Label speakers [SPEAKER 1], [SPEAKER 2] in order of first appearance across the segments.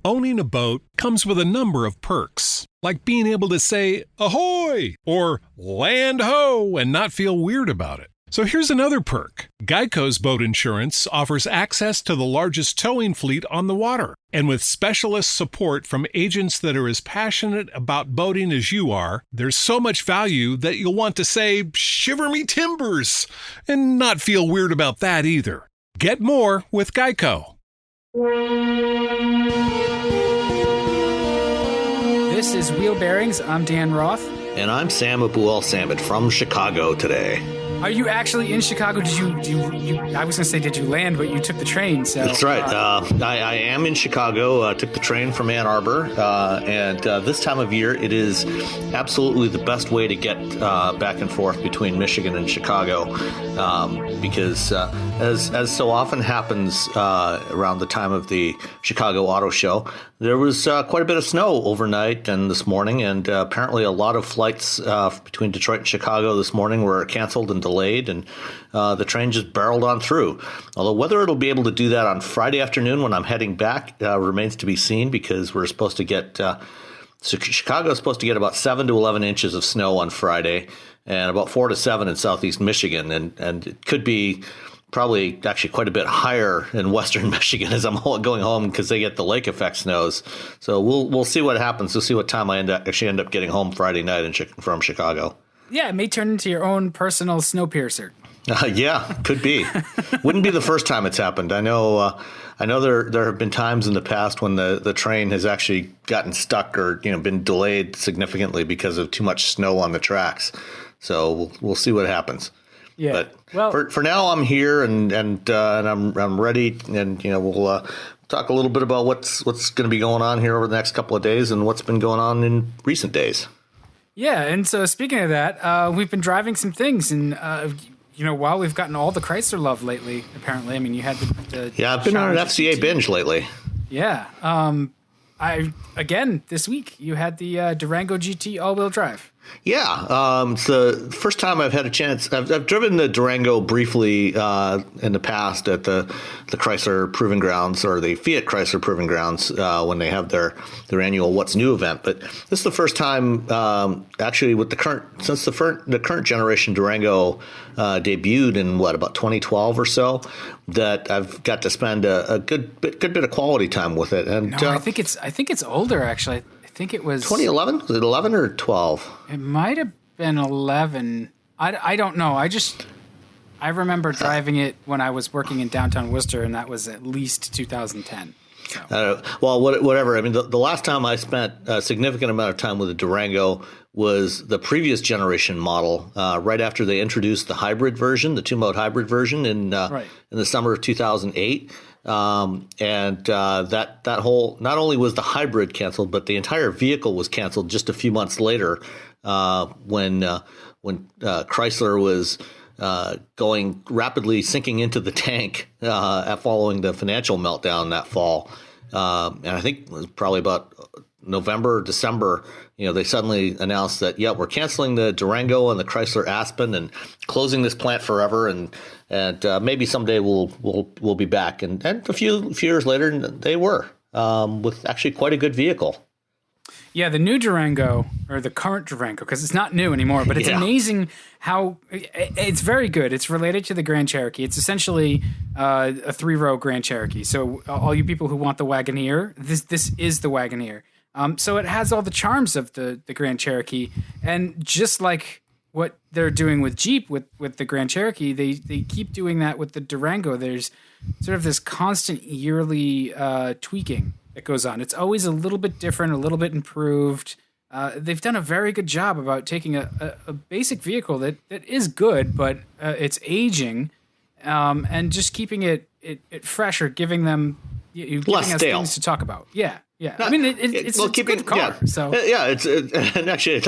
[SPEAKER 1] Owning a boat comes with a number of perks, like being able to say ahoy or land ho and not feel weird about it. So here's another perk. Geico's boat insurance offers access to the largest towing fleet on the water. And with specialist support from agents that are as passionate about boating as you are, there's so much value that you'll want to say, shiver me timbers, and not feel weird about that either. Get more with Geico.
[SPEAKER 2] This is Wheelbearings. I'm Dan Roth.
[SPEAKER 3] And I'm Sam Abuel-Samad from Chicago today.
[SPEAKER 2] Are you actually in Chicago? Did you I was going to say, did you land, but you took the train. So
[SPEAKER 3] that's right. I am in Chicago. Took the train from Ann Arbor. And this time of year, it is absolutely the best way to get back and forth between Michigan and Chicago. Because as so often happens around the time of the Chicago Auto Show, there was quite a bit of snow overnight and this morning. And apparently a lot of flights between Detroit and Chicago this morning were canceled and delayed, and the train just barreled on through. Although whether it'll be able to do that on Friday afternoon when I'm heading back remains to be seen, because we're supposed to get Chicago is supposed to get about 7 to 11 inches of snow on Friday, and about 4 to 7 in southeast Michigan, and it could be probably actually quite a bit higher in western Michigan as I'm going home, because they get the lake effect snows. So we'll see what happens. We'll see what time I end up getting home Friday night from Chicago.
[SPEAKER 2] Yeah, it may turn into your own personal snow piercer.
[SPEAKER 3] Yeah, could be. Wouldn't be the first time it's happened. I know there have been times in the past when the train has actually gotten stuck or been delayed significantly because of too much snow on the tracks. So we'll see what happens.
[SPEAKER 2] Yeah.
[SPEAKER 3] But for now, I'm here and I'm ready, and we'll talk a little bit about what's going to be going on here over the next couple of days and what's been going on in recent days.
[SPEAKER 2] Yeah, and so speaking of that, we've been driving some things, and while we've gotten all the Chrysler love lately, apparently. I mean, you had the
[SPEAKER 3] I've been on an FCA binge lately.
[SPEAKER 2] Yeah. This week you had the Durango GT all-wheel drive.
[SPEAKER 3] Yeah, it's the first time I've had a chance. I've driven the Durango briefly in the past at the Chrysler Proving Grounds, or the Fiat Chrysler Proving Grounds, when they have their annual What's New event. But this is the first time actually with the current generation Durango debuted in about 2012 or so, that I've got to spend a good bit of quality time with it. And
[SPEAKER 2] no, I think it's older actually. I think it was
[SPEAKER 3] 2011. Was it 11 or 12?
[SPEAKER 2] It might have been 11. I don't know. I remember driving it when I was working in downtown Worcester, and that was at least 2010. So.
[SPEAKER 3] Well, whatever. I mean, the last time I spent a significant amount of time with a Durango was the previous generation model, right after they introduced the hybrid version, the two-mode hybrid version in the summer of 2008. That whole, not only was the hybrid canceled, but the entire vehicle was canceled just a few months later, when Chrysler was going rapidly sinking into the tank following the financial meltdown that fall. And I think it was probably about November or December, they suddenly announced that, we're canceling the Durango and the Chrysler Aspen and closing this plant forever, and maybe someday we'll be back. And a few years later, they were, with actually quite a good vehicle.
[SPEAKER 2] Yeah, the new Durango, or the current Durango, because it's not new anymore, but it's amazing how it's very good. It's related to the Grand Cherokee. It's essentially a three-row Grand Cherokee. So all you people who want the Wagoneer, this is the Wagoneer. So it has all the charms of the Grand Cherokee, and just like what they're doing with Jeep with the Grand Cherokee, they keep doing that with the Durango. There's sort of this constant yearly tweaking that goes on. It's always a little bit different, a little bit improved. They've done a very good job about taking a basic vehicle that is good, but it's aging, and just keeping it fresh, or giving them giving us
[SPEAKER 3] stale
[SPEAKER 2] things to talk about. Yeah. I mean, it's a good car.
[SPEAKER 3] Yeah.
[SPEAKER 2] So
[SPEAKER 3] and actually,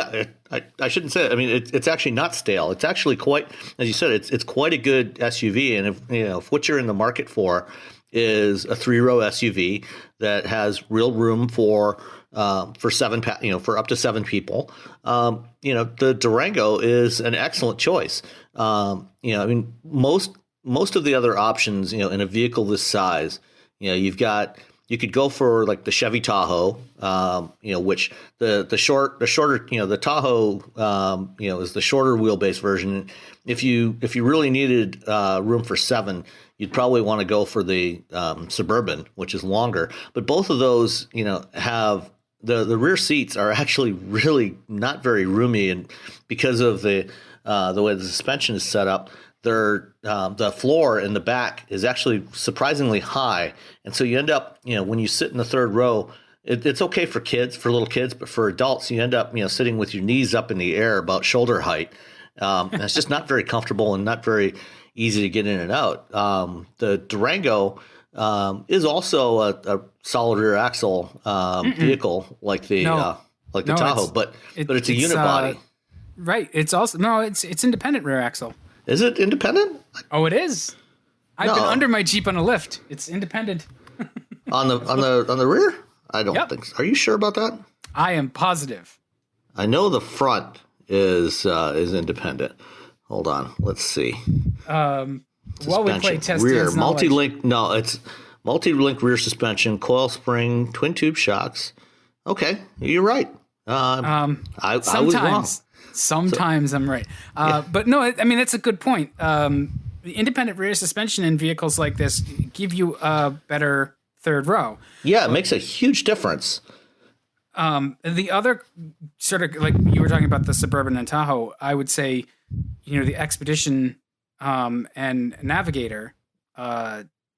[SPEAKER 3] I shouldn't say it. I mean, it's actually not stale. It's actually quite, as you said, it's quite a good SUV. And if what you're in the market for is a three-row SUV that has real room for seven, for up to 7 people, the Durango is an excellent choice. I mean, most of the other options, in a vehicle this size, you've got You could go for like the Chevy Tahoe, which the shorter, the Tahoe, is the shorter wheelbase version. If you really needed room for 7, you'd probably want to go for the Suburban, which is longer. But both of those, have the rear seats are actually really not very roomy, and because of the way the suspension is set up, the floor in the back is actually surprisingly high, and so you end up, when you sit in the third row, it's okay for little kids, but for adults, you end up, sitting with your knees up in the air about shoulder height. And it's just not very comfortable and not very easy to get in and out. The Durango is also a solid rear axle vehicle, like the Tahoe, but it's a unibody.
[SPEAKER 2] Right. It's also it's independent rear axle.
[SPEAKER 3] Is it independent?
[SPEAKER 2] Oh, it is. I've been under my Jeep on a lift. It's independent.
[SPEAKER 3] on the rear? I don't think so. Are you sure about that?
[SPEAKER 2] I am positive.
[SPEAKER 3] I know the front is independent. Hold on. Let's see.
[SPEAKER 2] While we play test
[SPEAKER 3] rear multi-link. No, it's multi-link rear suspension, coil spring, twin tube shocks. Okay, you're right. I was wrong.
[SPEAKER 2] Sometimes I'm right. But no, I mean, that's a good point. The independent rear suspension in vehicles like this give you a better third row.
[SPEAKER 3] Yeah, it makes a huge difference.
[SPEAKER 2] The other sort of, like you were talking about the Suburban and Tahoe, I would say, the Expedition and Navigator,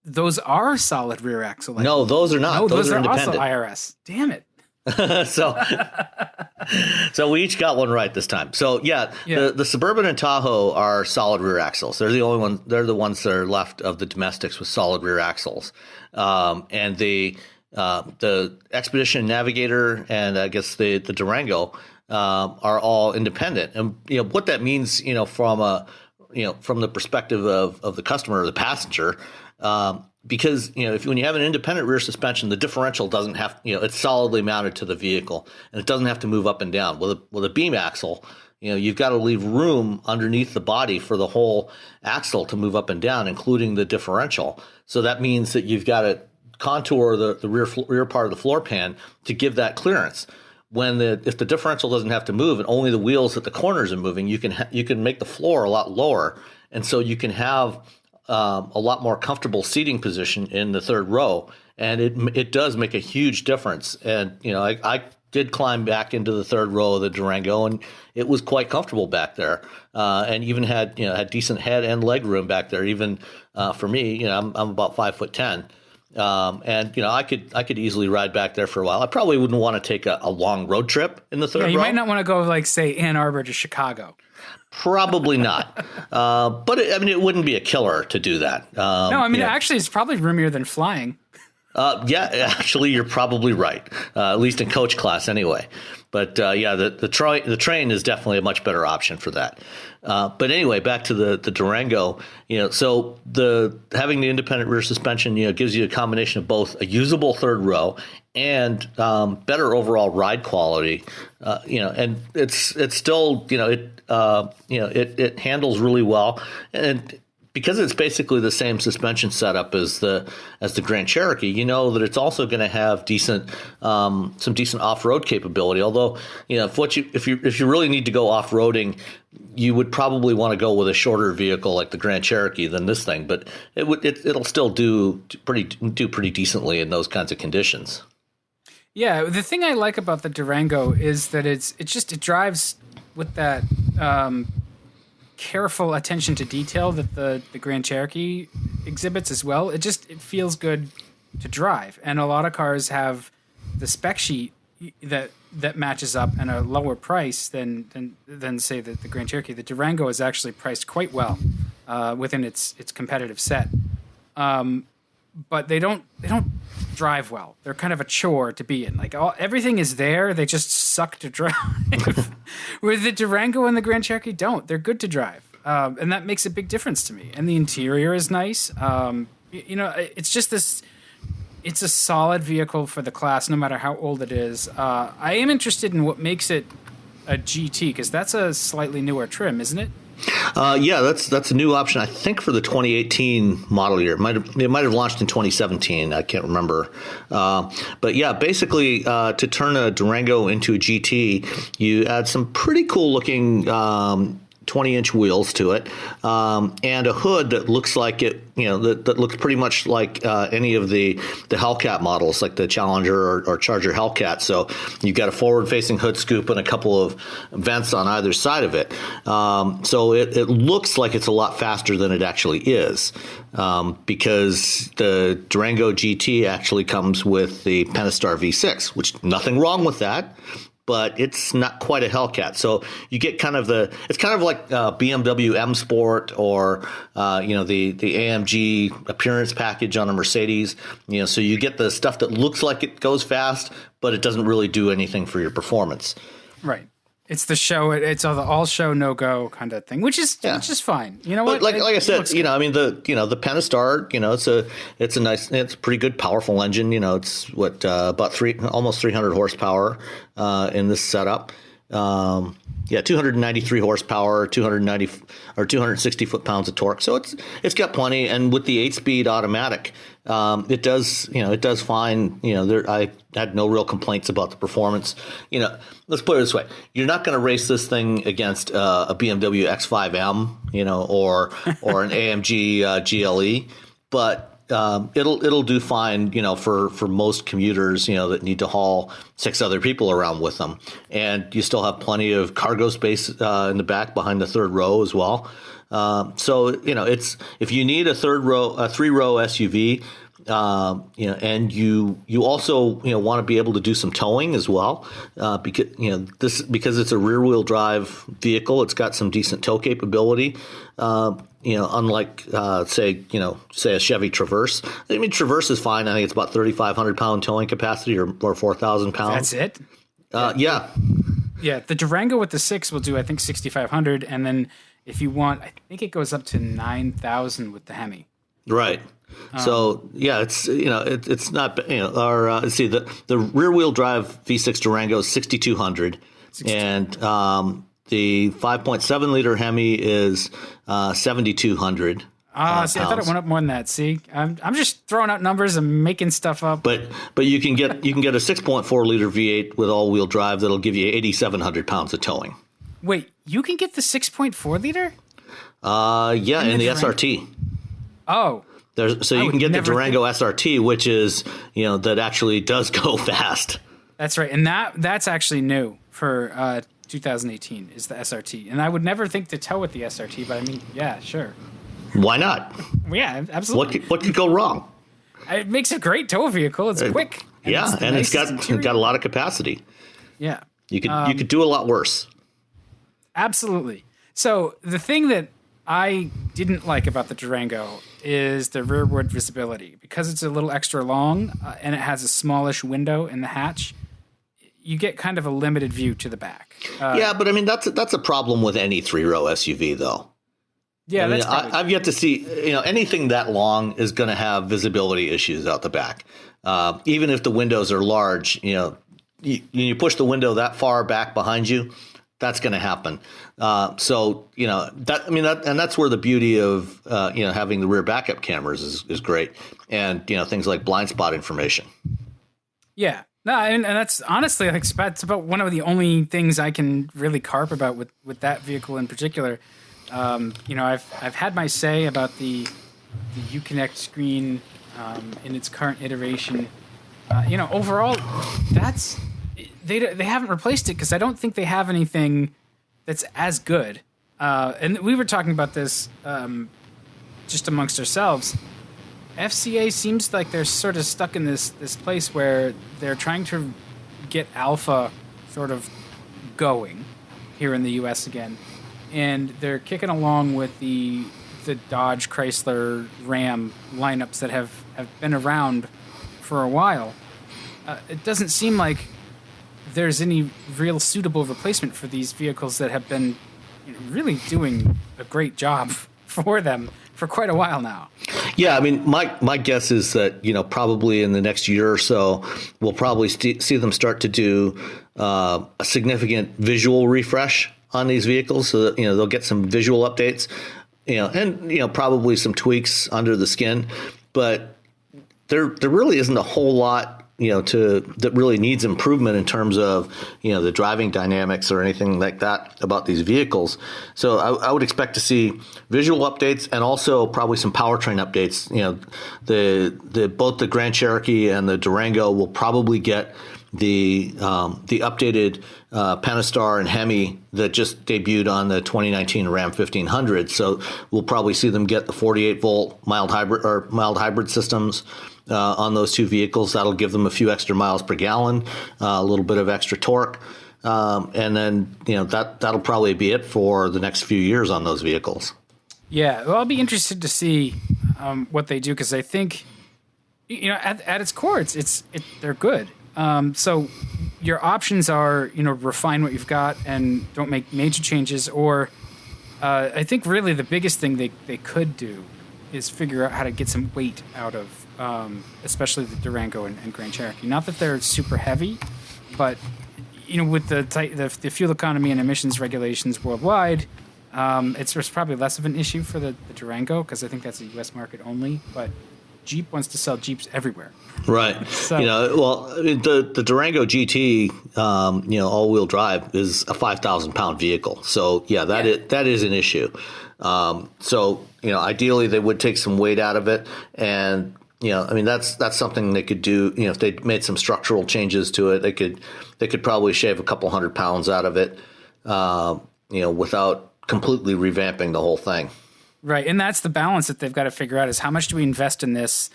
[SPEAKER 2] those are solid rear axle.
[SPEAKER 3] No, those are not.
[SPEAKER 2] No, those are
[SPEAKER 3] independent.
[SPEAKER 2] Also IRS. Damn it.
[SPEAKER 3] So we each got one right this time. So the Suburban and Tahoe are solid rear axles. They're the only one. They're the ones that are left of the domestics with solid rear axles. And the Expedition, Navigator, and I guess the Durango are all independent. And what that means, from the perspective of the customer or the passenger. Because when you have an independent rear suspension, the differential doesn't have, it's solidly mounted to the vehicle, and it doesn't have to move up and down. With a beam axle, you've got to leave room underneath the body for the whole axle to move up and down, including the differential. So that means that you've got to contour the rear part of the floor pan to give that clearance. If the differential doesn't have to move and only the wheels at the corners are moving, you can make the floor a lot lower, and so you can have a lot more comfortable seating position in the third row, and it does make a huge difference. And I did climb back into the third row of the Durango, and it was quite comfortable back there, and even had decent head and leg room back there. Even for me, I'm about 5'10", and I could easily ride back there for a while. I probably wouldn't want to take a long road trip in the third row.
[SPEAKER 2] You might not want to go like say Ann Arbor to Chicago.
[SPEAKER 3] Probably not. But it wouldn't be a killer to do that.
[SPEAKER 2] Actually, it's probably roomier than flying.
[SPEAKER 3] Actually, you're probably right. At least in coach class, anyway. But the train is definitely a much better option for that. But anyway, back to the Durango. So having the independent rear suspension, gives you a combination of both a usable third row and better overall ride quality. And it's still it handles really well, and because it's basically the same suspension setup as the Grand Cherokee, that it's also going to have some decent off-road capability. Although, if you really need to go off-roading, you would probably want to go with a shorter vehicle like the Grand Cherokee than this thing. But it'll still do pretty decently in those kinds of conditions.
[SPEAKER 2] Yeah, the thing I like about the Durango is that it drives with that careful attention to detail that the Grand Cherokee exhibits as well. It feels good to drive, and a lot of cars have the spec sheet that matches up and a lower price than say the Grand Cherokee. The Durango is actually priced quite well within its competitive set, but they don't drive well. They're kind of a chore to be in. Like everything is there, they just suck to drive. Where the Durango and the Grand Cherokee don't. They're good to drive, and that makes a big difference to me. And the interior is nice. It's just this. It's a solid vehicle for the class, no matter how old it is. I am interested in what makes it a GT, because that's a slightly newer trim, isn't it?
[SPEAKER 3] Yeah, that's a new option. I think for the 2018 model year. It might have launched in 2017. I can't remember. But yeah, basically to turn a Durango into a GT, you add some pretty cool looking 20-inch wheels to it, and a hood that looks like it, that looks pretty much like any of the Hellcat models, like the Challenger or Charger Hellcat. So you've got a forward-facing hood scoop and a couple of vents on either side of it. So it looks like it's a lot faster than it actually is, because the Durango GT actually comes with the Pentastar V6, which nothing wrong with that. But it's not quite a Hellcat. So you get it's kind of like BMW M Sport or, the AMG appearance package on a Mercedes. So you get the stuff that looks like it goes fast, but it doesn't really do anything for your performance.
[SPEAKER 2] Right. It's the show. It's the all show no go kind of thing, which is fine. You know what?
[SPEAKER 3] But like I said, the Pentastar, it's a pretty good, powerful engine. It's about almost 300 horsepower in this setup. 293 horsepower, 290 or 260 foot-pounds of torque. So it's got plenty, and with the 8-speed automatic, it does fine. I had no real complaints about the performance. Let's put it this way: you're not going to race this thing against a BMW X5M, or an AMG GLE, but it'll do fine, for most commuters, that need to haul 6 other people around with them. And you still have plenty of cargo space in the back behind the third row as well. So it's, if you need a 3-row SUV, and you also want to be able to do some towing as well, because it's a rear-wheel drive vehicle, it's got some decent tow capability. Unlike say a Chevy Traverse. I mean, Traverse is fine. I think it's about 3,500 pound towing capacity or 4,000 pounds.
[SPEAKER 2] That's it.
[SPEAKER 3] Yeah.
[SPEAKER 2] Yeah, the Durango with the 6 will do, I think, 6,500, and then if you want, I think it goes up to 9,000 with the Hemi.
[SPEAKER 3] Right. So yeah, it's not let's see, the rear wheel drive V6 Durango is 6,200, and the 5.7 liter Hemi is 7,200.
[SPEAKER 2] See, I thought it went up more than that. See, I'm just throwing out numbers and making stuff up.
[SPEAKER 3] But you can get a 6.4 liter V8 with all wheel drive that'll give you 8,700 pounds of towing.
[SPEAKER 2] Wait, you can get the 6.4 liter?
[SPEAKER 3] Yeah, in the SRT.
[SPEAKER 2] Oh.
[SPEAKER 3] So you can get the Durango SRT, which is, that actually does go fast.
[SPEAKER 2] That's right. And that's actually new for 2018 is the SRT. And I would never think to tow with the SRT, but I mean, yeah, sure.
[SPEAKER 3] Why not?
[SPEAKER 2] Yeah, absolutely.
[SPEAKER 3] What could go wrong?
[SPEAKER 2] It makes a great tow vehicle. It's quick.
[SPEAKER 3] It's got a lot of capacity.
[SPEAKER 2] Yeah.
[SPEAKER 3] You could do a lot worse.
[SPEAKER 2] Absolutely. So the thing that I didn't like about the Durango is the rearward visibility. Because it's a little extra long and it has a smallish window in the hatch, you get kind of a limited view to the back.
[SPEAKER 3] But I mean, that's a problem with any 3-row SUV, though.
[SPEAKER 2] Yeah,
[SPEAKER 3] I've yet to see, anything that long is going to have visibility issues out the back. Even if the windows are large, you push the window that far back behind you, that's going to happen. And that's where the beauty of, having the rear backup cameras is great. And, things like blind spot information.
[SPEAKER 2] Yeah. No, and that's honestly, like, it's about one of the only things I can really carp about with that vehicle in particular. I've had my say about the Uconnect screen in its current iteration. Overall, they haven't replaced it because I don't think they have anything that's as good. And we were talking about this just amongst ourselves. FCA seems like they're sort of stuck in this place where they're trying to get Alpha sort of going here in the U.S. again. And they're kicking along with the Dodge, Chrysler, Ram lineups that have been around for a while. It doesn't seem like there's any real suitable replacement for these vehicles that have been really doing a great job for them for quite a while now.
[SPEAKER 3] Yeah, I mean, my guess is that, probably in the next year or so, we'll probably see them start to do a significant visual refresh on these vehicles, so that, they'll get some visual updates, and probably some tweaks under the skin, but there really isn't a whole lot that really needs improvement in terms of the driving dynamics or anything like that about these vehicles. So I would expect to see visual updates and also probably some powertrain updates. Both the Grand Cherokee and the Durango will probably get the updated Pentastar and Hemi that just debuted on the 2019 Ram 1500. So we'll probably see them get the 48 volt mild hybrid systems on those two vehicles. That'll give them a few extra miles per gallon, a little bit of extra torque. And then, that'll probably be it for the next few years on those vehicles.
[SPEAKER 2] Yeah. Well, I'll be interested to see what they do, because I think, at its core, they're good. So your options are, refine what you've got and don't make major changes, or I think really the biggest thing they could do is figure out how to get some weight out of especially the Durango and Grand Cherokee. Not that they're super heavy, but with the fuel economy and emissions regulations worldwide, it's probably less of an issue for the Durango, because I think that's a U.S. market only. But Jeep wants to sell Jeeps everywhere.
[SPEAKER 3] Right.
[SPEAKER 2] So,
[SPEAKER 3] the Durango GT, all-wheel drive is a 5,000 pound vehicle. So that is an issue. Ideally they would take some weight out of it, and that's something they could do. If they made some structural changes to it, they could probably shave a couple 100 pounds out of it, without completely revamping the whole thing.
[SPEAKER 2] Right, and that's the balance that they've got to figure out: is how much do we invest in this?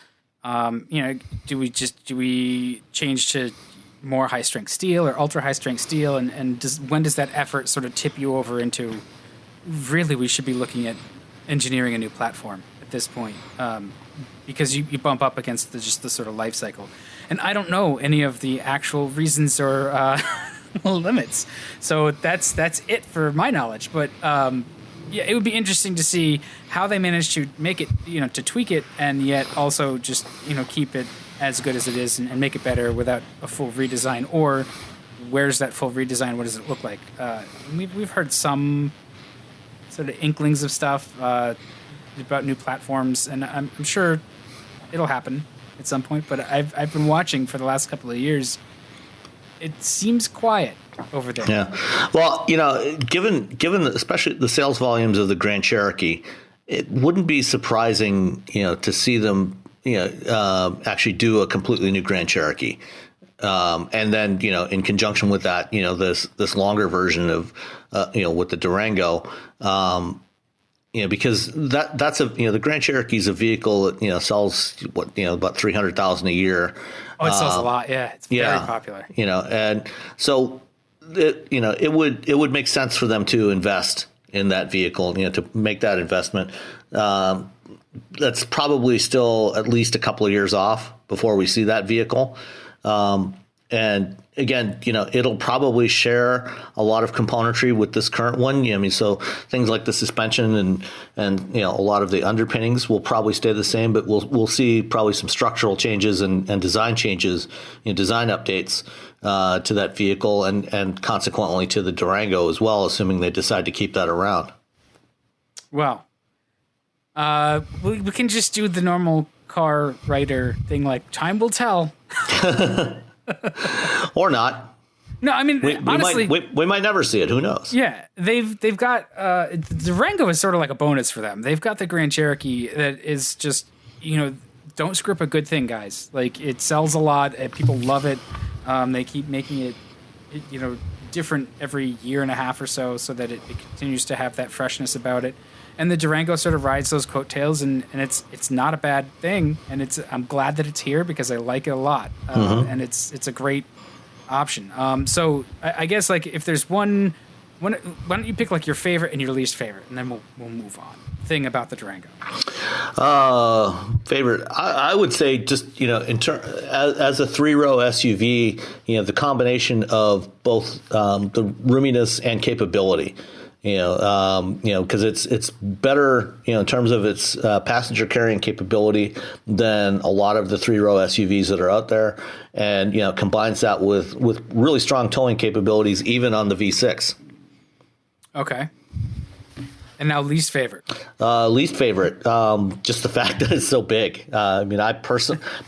[SPEAKER 2] Do we change to more high strength steel or ultra high strength steel, and when does that effort sort of tip you over into really we should be looking at engineering a new platform at this point? Because you bump up against just the sort of life cycle. And I don't know any of the actual reasons or limits. So that's it for my knowledge. But it would be interesting to see how they manage to make it, to tweak it, and yet also just, keep it as good as it is and make it better without a full redesign. Or where's that full redesign? What does it look like? We've heard some sort of inklings of stuff about new platforms, and I'm sure it'll happen at some point, but I've been watching for the last couple of years. It seems quiet over there.
[SPEAKER 3] Yeah. Well, given especially the sales volumes of the Grand Cherokee, it wouldn't be surprising, to see them, actually do a completely new Grand Cherokee. And then, in conjunction with that, this longer version of, with the Durango, because that's the Grand Cherokee is a vehicle that, sells about 300,000 a year.
[SPEAKER 2] Oh, it sells a lot. Yeah. It's very popular.
[SPEAKER 3] And so it would make sense for them to invest in that vehicle, to make that investment. That's probably still at least a couple of years off before we see that vehicle. And again, it'll probably share a lot of componentry with this current one. So things like the suspension and a lot of the underpinnings will probably stay the same, but we'll see probably some structural changes and design changes, design updates to that vehicle and consequently to the Durango as well, assuming they decide to keep that around.
[SPEAKER 2] Well, we can just do the normal car writer thing, like time will tell.
[SPEAKER 3] Or not.
[SPEAKER 2] No, I mean, honestly,
[SPEAKER 3] we might never see it. Who knows?
[SPEAKER 2] Yeah, they've got the Durango is sort of like a bonus for them. They've got the Grand Cherokee that is just don't screw up a good thing, guys. Like, it sells a lot. People love it. They keep making it different every year and a half or so that it continues to have that freshness about it. And the Durango sort of rides those coattails, and it's not a bad thing. And I'm glad that it's here because I like it a lot, and it's a great option. So I guess, like, if there's one, why don't you pick like your favorite and your least favorite, and then we'll move on. Thing about the Durango.
[SPEAKER 3] Favorite, I would say just as a 3-row SUV, the combination of both the roominess and capability. Because it's better, in terms of its passenger carrying capability than a lot of the 3-row SUVs that are out there, and combines that with really strong towing capabilities, even on the V6.
[SPEAKER 2] Okay. And now least favorite.
[SPEAKER 3] Least favorite, just the fact that it's so big. I mean,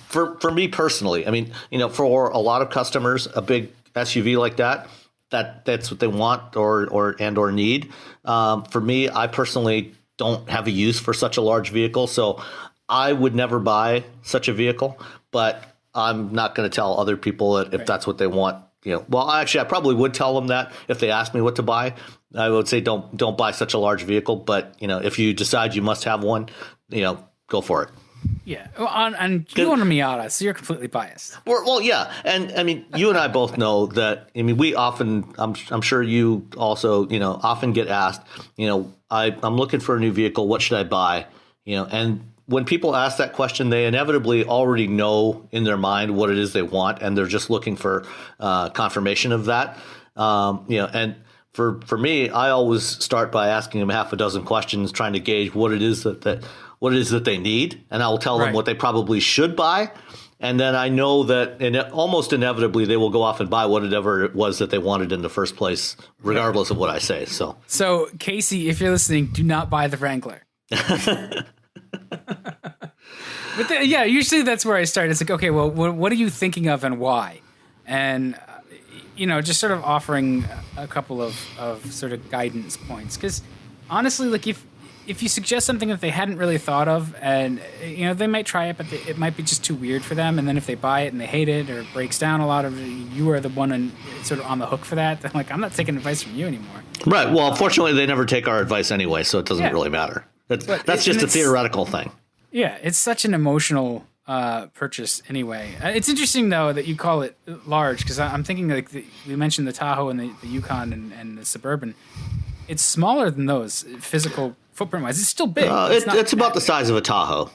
[SPEAKER 3] for me personally, I mean, for a lot of customers, a big SUV like that's what they want or need. For me, I personally don't have a use for such a large vehicle, so I would never buy such a vehicle. But I'm not going to tell other people if that's what they want. Well, actually, I probably would tell them that if they asked me what to buy. I would say don't buy such a large vehicle, but if you decide you must have one, go for it.
[SPEAKER 2] Yeah, and you own a Miata, so you're completely biased.
[SPEAKER 3] Well, yeah, and I mean, you and I both know that. I mean, we often, I'm sure you also, often get asked, I'm looking for a new vehicle. What should I buy? And when people ask that question, they inevitably already know in their mind what it is they want, and they're just looking for confirmation of that. And for me, I always start by asking them half a dozen questions, trying to gauge what it is that they need, and I will tell them what they probably should buy. And then I know that almost inevitably they will go off and buy whatever it was that they wanted in the first place, regardless of what I say. So
[SPEAKER 2] Casey, if you're listening, do not buy the Wrangler. But usually that's where I start. It's like, okay, well, what are you thinking of and why? And just sort of offering a couple of sort of guidance points. Because honestly, like if you suggest something that they hadn't really thought of, and they might try it, but it might be just too weird for them. And then if they buy it and they hate it or it breaks down a lot, you are the one sort of on the hook for that. Then like, I'm not taking advice from you anymore. Right.
[SPEAKER 3] Well, fortunately, they never take our advice anyway, so it doesn't really matter. That's just a theoretical thing. Yeah,
[SPEAKER 2] it's such an emotional purchase anyway. It's interesting though that you call it large, because I'm thinking like we mentioned the Tahoe and the Yukon and the Suburban. It's smaller than those physical footprint wise. It's still big.
[SPEAKER 3] It's about the size of a Tahoe.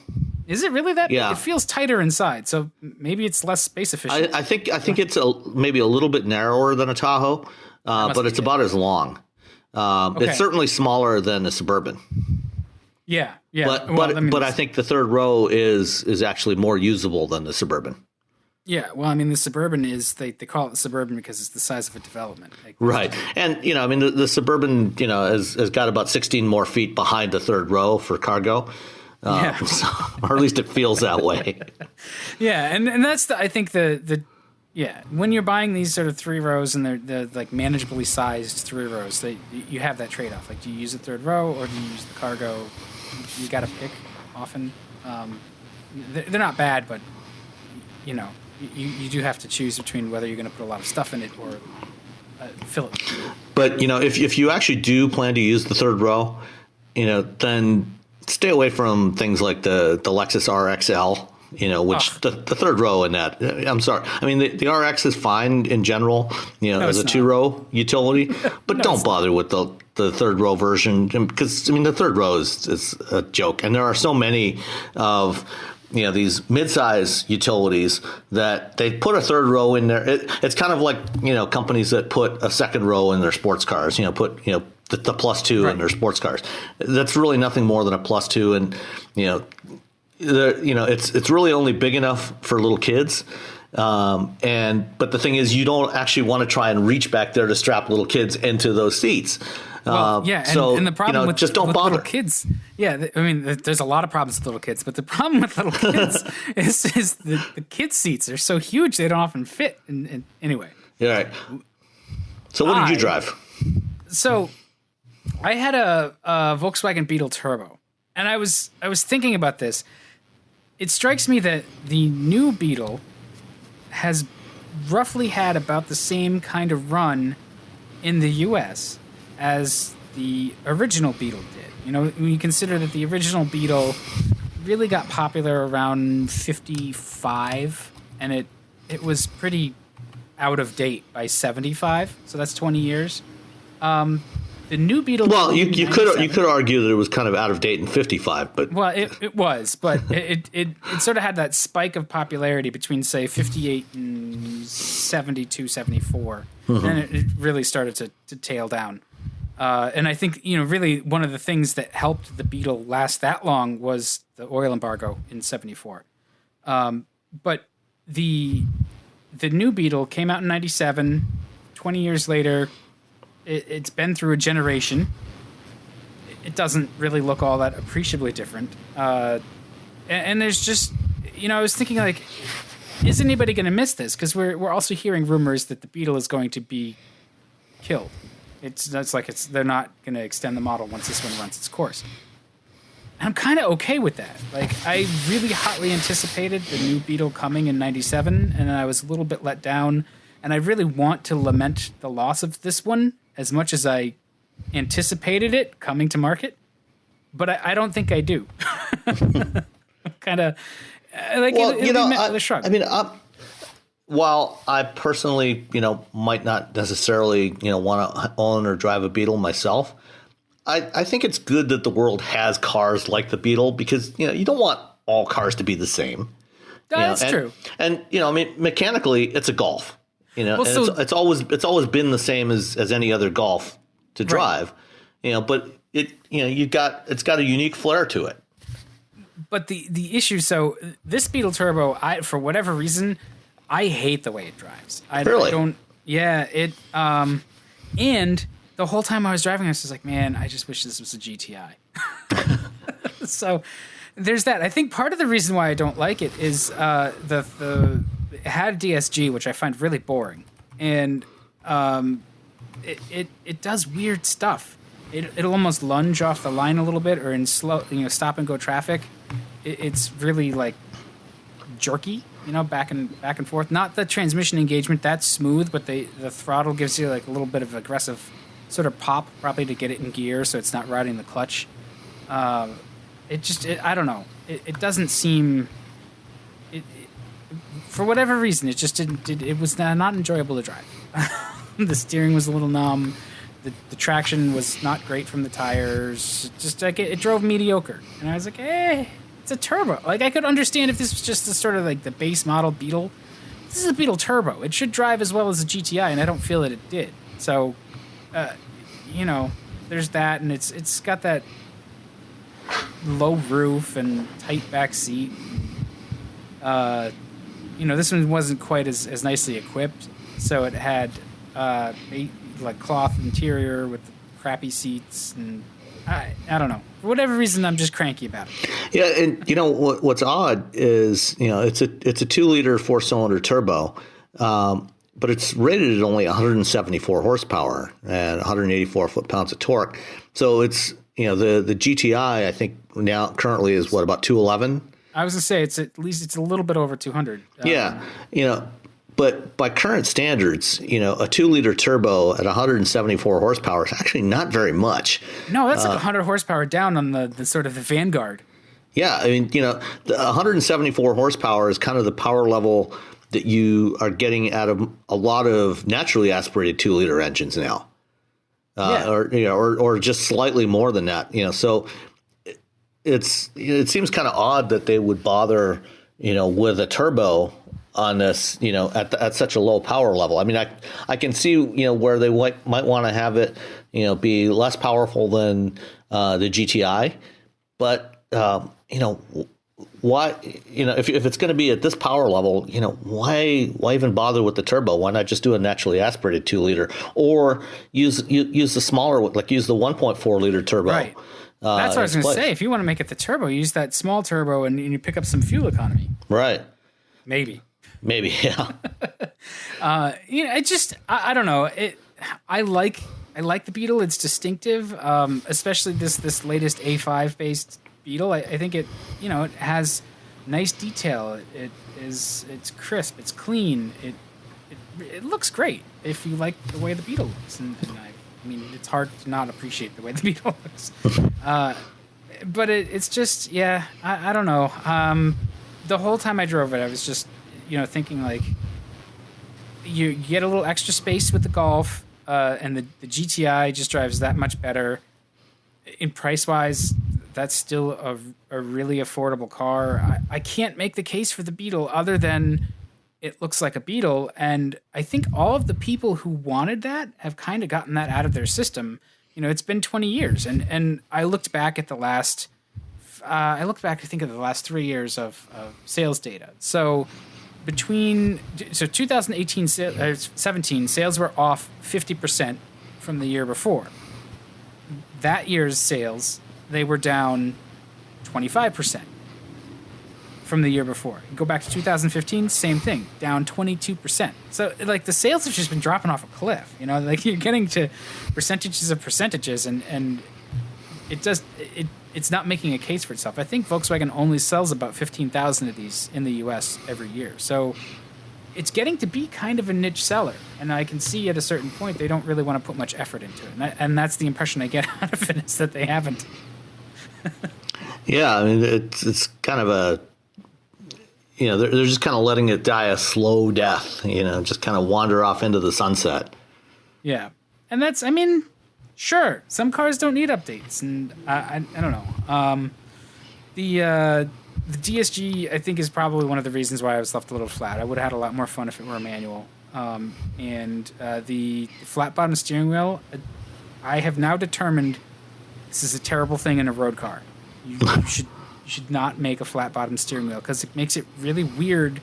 [SPEAKER 2] Is it really that? Yeah. It feels tighter inside, so maybe it's less space efficient.
[SPEAKER 3] I think it's maybe a little bit narrower than a Tahoe, but it's about as long. It's certainly smaller than a Suburban.
[SPEAKER 2] Yeah.
[SPEAKER 3] But I think the third row is actually more usable than the Suburban.
[SPEAKER 2] Yeah, well, I mean, the Suburban is they call it the Suburban because it's the size of a development.
[SPEAKER 3] Right, and I mean, the Suburban has got about 16 more feet behind the third row for cargo. Or at least it feels that way.
[SPEAKER 2] Yeah, and that's I think the when you're buying these sort of three rows and they're like manageably sized three rows, you have that trade off. Like, do you use the third row or do you use the cargo? You got to pick often. They're not bad, but you do have to choose between whether you're going to put a lot of stuff in it or fill it.
[SPEAKER 3] But if you actually do plan to use the third row, then stay away from things like the Lexus RXL. Which the third row in that, I'm sorry. I mean, the RX is fine in general, as a two-row utility, but don't bother with the third row version, because, I mean, the third row is a joke. And there are so many of, these mid-size utilities that they put a third row in there. It's kind of like, companies that put a second row in their sports cars, put, the plus two in their sports cars. That's really nothing more than a plus two. And, it's really only big enough for little kids. But the thing is, you don't actually want to try and reach back there to strap little kids into those seats.
[SPEAKER 2] And the problem with
[SPEAKER 3] just don't
[SPEAKER 2] with
[SPEAKER 3] bother
[SPEAKER 2] little kids. Yeah, I mean, there's a lot of problems with little kids, but the problem with little kids is the kids' seats are so huge they don't often fit. And anyway.
[SPEAKER 3] Yeah. Right. So what did you drive?
[SPEAKER 2] So I had a Volkswagen Beetle Turbo, and I was thinking about this. It strikes me that the new Beetle has roughly had about the same kind of run in the U.S. as the original Beetle did. When you consider that the original Beetle really got popular around 55, and it was pretty out of date by 75, so that's 20 years. The new Beetle. Well,
[SPEAKER 3] you could argue that it was kind of out of date in 55, but
[SPEAKER 2] it was, but it sort of had that spike of popularity between, say, 58 and 72, 74, and it really started to tail down. And I think really one of the things that helped the Beetle last that long was the oil embargo in 74. But the new Beetle came out in 97. 20 years later, It's been through a generation. It doesn't really look all that appreciably different. And there's just, I was thinking, like, is anybody going to miss this? Because we're also hearing rumors that the Beetle is going to be killed. They're not going to extend the model once this one runs its course. And I'm kind of okay with that. Like, I really hotly anticipated the new Beetle coming in '97, and I was a little bit let down. And I really want to lament the loss of this one as much as I anticipated it coming to market, but I don't think I do. Kind of like,
[SPEAKER 3] well,
[SPEAKER 2] it met with a shrug.
[SPEAKER 3] I mean, while I personally, might not necessarily, want to own or drive a Beetle myself, I think it's good that the world has cars like the Beetle, because, you don't want all cars to be the same.
[SPEAKER 2] That's true.
[SPEAKER 3] And, I mean, mechanically, it's a Golf,
[SPEAKER 2] Well,
[SPEAKER 3] and it's always been the same as any other Golf to drive, right. But it's got a unique flair to it.
[SPEAKER 2] But the issue, so this Beetle Turbo, for whatever reason, I hate the way it drives. I don't. Yeah, it. And the whole time I was driving, I was just like, man, I just wish this was a GTI. So there's that. I think part of the reason why I don't like it is it had DSG, which I find really boring, and it does weird stuff. It'll almost lunge off the line a little bit, or in slow, stop and go traffic. It's really like jerky, back and forth. Not the transmission engagement, that's smooth, but the throttle gives you like a little bit of aggressive sort of pop, probably to get it in gear, so it's not riding the clutch. I don't know. It doesn't seem. For whatever reason, it just didn't. It was not enjoyable to drive. The steering was a little numb. The traction was not great from the tires. Just like it drove mediocre, and I was like, it's a turbo. Like, I could understand if this was just the sort of like the base model Beetle. This is a Beetle Turbo. It should drive as well as a GTI, and I don't feel that it did. So, there's that, and it's got that low roof and tight back seat. This one wasn't quite as nicely equipped, so it had like cloth interior with crappy seats, and I don't know. For whatever reason, I'm just cranky about it.
[SPEAKER 3] Yeah, and what's odd is it's a 2-liter 4-cylinder turbo, but it's rated at only 174 horsepower and 184 foot-pounds of torque. So it's the GTI, I think now currently is about 211.
[SPEAKER 2] I was gonna say it's a little bit over 200.
[SPEAKER 3] Yeah, but by current standards, a 2-liter turbo at 174 horsepower is actually not very much.
[SPEAKER 2] No, that's like 100 horsepower down on the sort of the Vanguard.
[SPEAKER 3] Yeah, I mean, the 174 horsepower is kind of the power level that you are getting out of a lot of naturally aspirated 2-liter engines now, or just slightly more than that. So it seems kind of odd that they would bother, with a turbo on this, at such a low power level. I mean, I can see, where they might want to have it, be less powerful than the GTI, but why, if it's going to be at this power level, why even bother with the turbo? Why not just do a naturally aspirated 2-liter, or use the smaller, like use the 1.4-liter turbo?
[SPEAKER 2] Right. That's what I was going to say. If you want to make it the turbo, use that small turbo and you pick up some fuel economy.
[SPEAKER 3] Right.
[SPEAKER 2] Maybe,
[SPEAKER 3] yeah.
[SPEAKER 2] I don't know. I like the Beetle. It's distinctive, especially this latest A5 based Beetle. I think it has nice detail. It's crisp. It's clean. It looks great if you like the way the Beetle looks. And I mean, it's hard to not appreciate the way the Beetle looks. But it's just, I don't know. The whole time I drove it, I was just, thinking like, you get a little extra space with the Golf, and the GTI just drives that much better. In price-wise, that's still a really affordable car. I can't make the case for the Beetle other than it looks like a Beetle, and I think all of the people who wanted that have kind of gotten that out of their system. It's been 20 years, and I looked back at the last. I think, of the last 3 years of sales data. So 2018, 17 sales were off 50%, from the year before. That year's sales, they were down 25% from the year before. Go back to 2015, same thing, down 22%. So like the sales have just been dropping off a cliff, you know, like you're getting to percentages of percentages and it's not making a case for itself. I think Volkswagen only sells about 15,000 of these in the US every year. So it's getting to be kind of a niche seller. And I can see at a certain point they don't really want to put much effort into it. And that's the impression I get out of it, is that they haven't.
[SPEAKER 3] Yeah, I mean, it's kind of a, you know, they're just kind of letting it die a slow death, you know, just kind of wander off into the sunset.
[SPEAKER 2] Yeah. And that's, I mean, sure, some cars don't need updates. And I don't know. The DSG, I think, is probably one of the reasons why I was left a little flat. I would have had a lot more fun if it were a manual. And the flat bottom steering wheel, I have now determined this is a terrible thing in a road car. You should not make a flat bottom steering wheel because it makes it really weird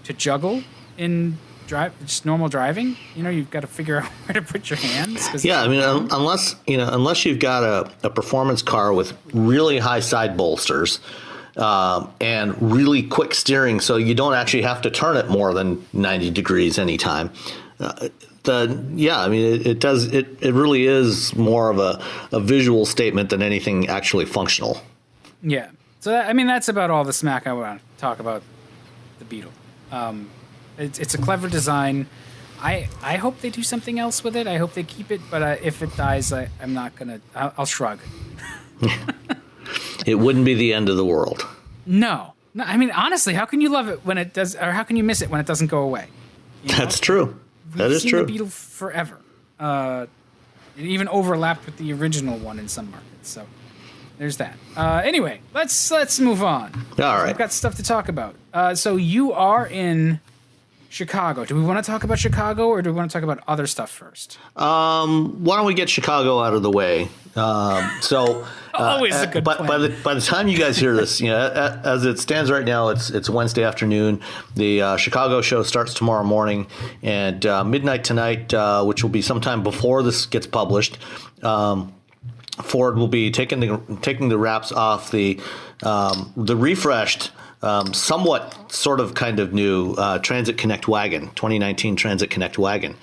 [SPEAKER 2] to juggle in just normal driving. You know, you've got to figure out where to put your hands.
[SPEAKER 3] Yeah, I mean, unless you've got a performance car with really high side bolsters and really quick steering, so you don't actually have to turn it more than 90 degrees anytime. I mean, it really is more of a visual statement than anything actually functional.
[SPEAKER 2] Yeah. So, I mean, that's about all the smack I want to talk about the Beetle. It's a clever design. I hope they do something else with it. I hope they keep it. But if it dies, I'm not going to... I'll shrug.
[SPEAKER 3] It wouldn't be the end of the world.
[SPEAKER 2] No. I mean, honestly, how can you love it when it does... Or how can you miss it when it doesn't go away? You know?
[SPEAKER 3] That's true. That is true.
[SPEAKER 2] We've seen the Beetle forever. It even overlapped with the original one in some markets. So... there's that. Anyway, let's move on.
[SPEAKER 3] All right.
[SPEAKER 2] I've got stuff to talk about. So you are in Chicago. Do we want to talk about Chicago or do we want to talk about other stuff first?
[SPEAKER 3] Why don't we get Chicago out of the way?
[SPEAKER 2] Always a good plan.
[SPEAKER 3] By the time you guys hear this, you know, as it stands right now, it's Wednesday afternoon. The Chicago show starts tomorrow morning, and midnight tonight, which will be sometime before this gets published. Ford will be taking the wraps off the refreshed, somewhat sort of kind of new Transit Connect wagon, 2019 Transit Connect wagon,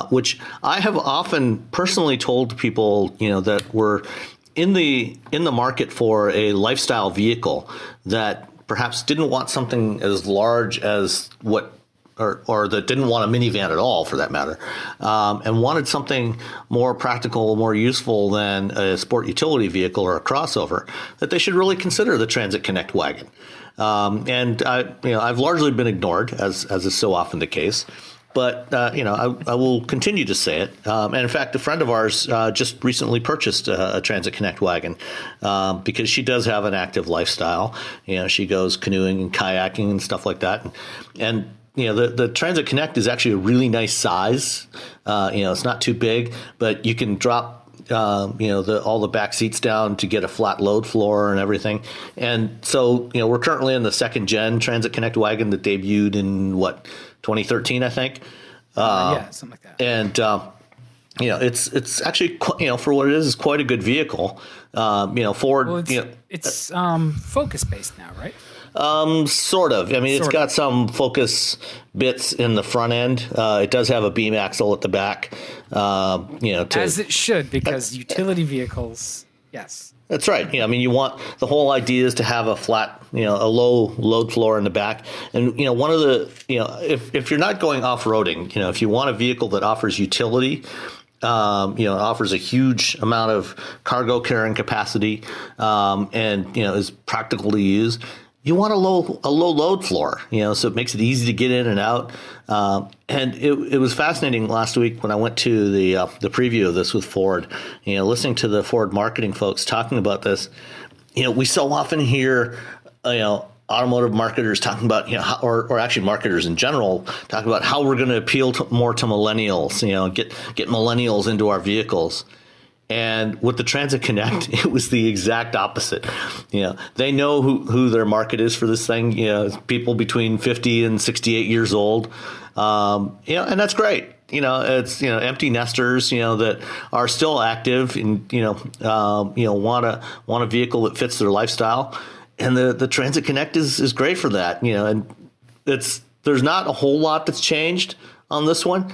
[SPEAKER 3] which I have often personally told people, you know, that were in the market for a lifestyle vehicle that perhaps didn't want something as large as what. Or that didn't want a minivan at all, for that matter, and wanted something more practical, more useful than a sport utility vehicle or a crossover, that they should really consider the Transit Connect wagon. And I've largely been ignored, as is so often the case. But I will continue to say it. And in fact, a friend of ours just recently purchased a Transit Connect wagon because she does have an active lifestyle. You know, she goes canoeing and kayaking and stuff like that, and you know, the Transit Connect is actually a really nice size. It's not too big, but you can drop, all the back seats down to get a flat load floor and everything. And so, you know, we're currently in the second gen Transit Connect wagon that debuted in 2013, I think.
[SPEAKER 2] Something like that.
[SPEAKER 3] And, it's actually, for what it is quite a good vehicle. Ford,
[SPEAKER 2] well, it's Focus based now, right?
[SPEAKER 3] Sort of. I mean, it's got some Focus bits in the front end. It does have a beam axle at the back. As
[SPEAKER 2] it should, because utility vehicles, yes.
[SPEAKER 3] That's right. I mean, you want the whole idea is to have a flat, a low load floor in the back. And, one of the, if you're not going off-roading, if you want a vehicle that offers utility, offers a huge amount of cargo carrying capacity, and, is practical to use. You want a low load floor, so it makes it easy to get in and out. And it was fascinating last week when I went to the preview of this with Ford, listening to the Ford marketing folks talking about this. We so often hear, automotive marketers talking about, or actually marketers in general talking about how we're going to appeal more to millennials, get millennials into our vehicles. And with the Transit Connect, it was the exact opposite. They know who their market is for this thing. It's people between 50 and 68 years old. And that's great. It's empty nesters, that are still active and want a vehicle that fits their lifestyle. And the Transit Connect is great for that. And there's not a whole lot that's changed on this one.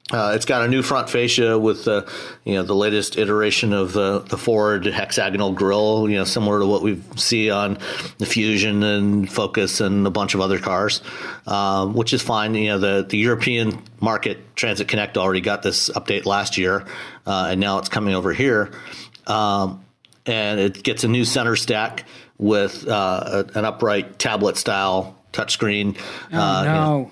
[SPEAKER 3] It's got a new front fascia with the latest iteration of the Ford hexagonal grille, similar to what we see on the Fusion and Focus and a bunch of other cars, which is fine. The European market Transit Connect already got this update last year, and now it's coming over here, and it gets a new center stack with an upright tablet style touchscreen.
[SPEAKER 2] No.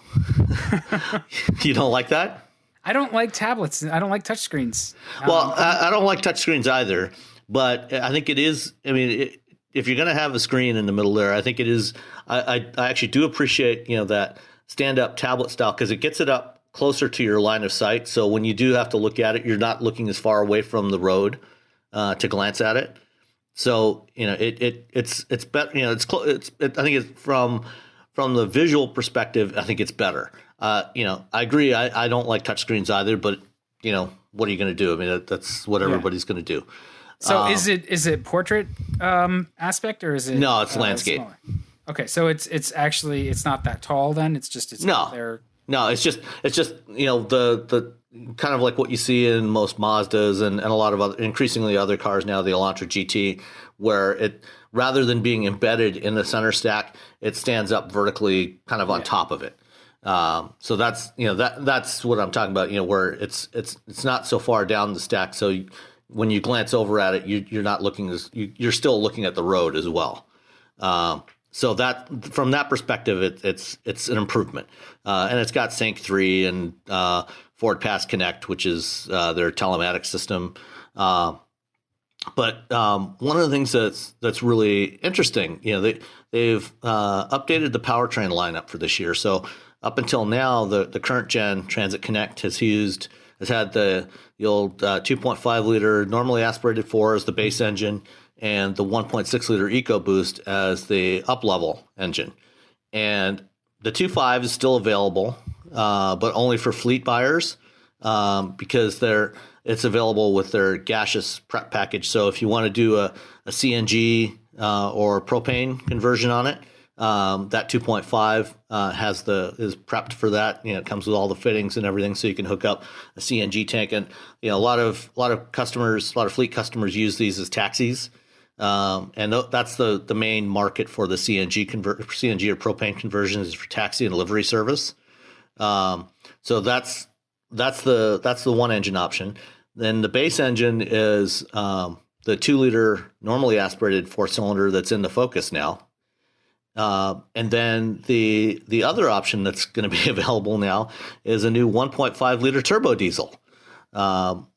[SPEAKER 3] You don't like that?
[SPEAKER 2] I don't like tablets. I don't like touchscreens.
[SPEAKER 3] Well, I don't like touchscreens either, but I think it is. I mean, if you're going to have a screen in the middle there, I think it is. I actually do appreciate that stand-up tablet style because it gets it up closer to your line of sight. So when you do have to look at it, you're not looking as far away from the road to glance at it. So it's better. I think it's from the visual perspective. I think it's better. I agree. I don't like touchscreens either, but what are you going to do? I mean, that's what everybody's going to do.
[SPEAKER 2] So is it portrait aspect or is it?
[SPEAKER 3] No, it's landscape.
[SPEAKER 2] Smaller? Okay, so it's actually not that tall then. It's there.
[SPEAKER 3] No, it's just the kind of like what you see in most Mazdas and a lot of other increasingly other cars now, the Elantra GT, where it rather than being embedded in the center stack, it stands up vertically, kind of on top of it. So that's that's what I'm talking about. Where it's not so far down the stack, so when you glance over at it, you're not looking you're still looking at the road as well. So that from that perspective, it's an improvement, and it's got Sync 3 and Ford Pass Connect, which is their telematics system. But one of the things that's really interesting, they've updated the powertrain lineup for this year. So up until now, the current gen Transit Connect has had the old 2.5 liter normally aspirated 4 as the base engine and the 1.6 liter EcoBoost as the up level engine. And the 2.5 is still available, but only for fleet buyers because it's available with their gaseous prep package. So if you want to do a CNG or propane conversion on it, that 2.5 is prepped for that. It comes with all the fittings and everything, so you can hook up a CNG tank. And a lot of fleet customers use these as taxis, and that's the main market for the CNG or propane conversions is for taxi and livery service. So that's the one engine option. Then the base engine is the 2 liter normally aspirated 4-cylinder that's in the Focus now. And then the other option that's going to be available now is a new 1.5 liter turbo diesel,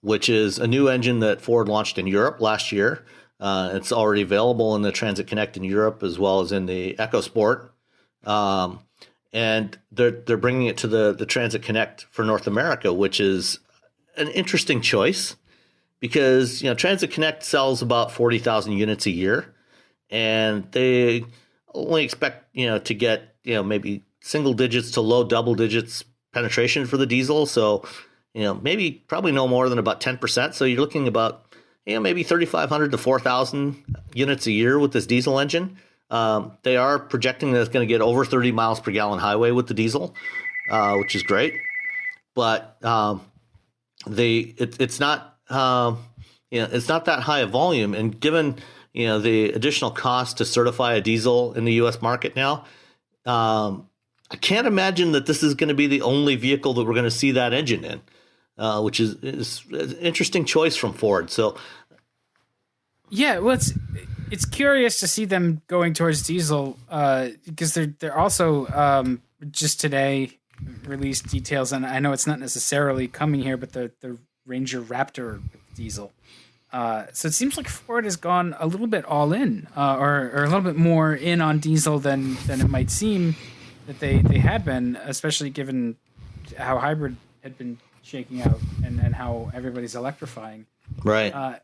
[SPEAKER 3] which is a new engine that Ford launched in Europe last year. It's already available in the Transit Connect in Europe as well as in the EcoSport. And they're bringing it to the Transit Connect for North America, which is an interesting choice because Transit Connect sells about 40,000 units a year, and they only expect to get maybe single digits to low double digits penetration for the diesel. So probably no more than about 10%. So you're looking about maybe 3,500 to 4,000 units a year with this diesel engine. They are projecting that it's going to get over 30 miles per gallon highway with the diesel, which is great. But it's not it's not that high a volume, and given the additional cost to certify a diesel in the U.S. market now, I can't imagine that this is going to be the only vehicle that we're going to see that engine in, which is an interesting choice from Ford. So,
[SPEAKER 2] yeah, well, it's curious to see them going towards diesel because they're also just today released details, and I know it's not necessarily coming here, but the Ranger Raptor diesel. So it seems like Ford has gone a little bit all in, or a little bit more in on diesel than it might seem that they had been, especially given how hybrid had been shaking out and how everybody's electrifying.
[SPEAKER 3] Right.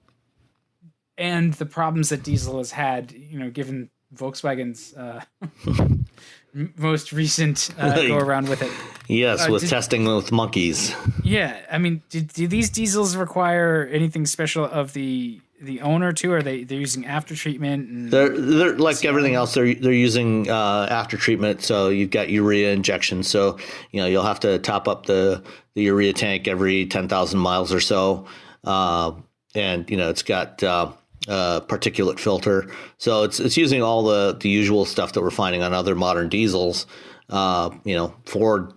[SPEAKER 2] And the problems that diesel has had, given Volkswagen's most recent go around with it.
[SPEAKER 3] Yes, with testing with monkeys.
[SPEAKER 2] Yeah, I mean, do these diesels require anything special of the owner too? Are they're using after treatment? And
[SPEAKER 3] they're like everything else. They're using after treatment. So you've got urea injection. So you'll have to top up the urea tank every 10,000 miles or so, and it's got particulate filter. So it's using all the usual stuff that we're finding on other modern diesels. Ford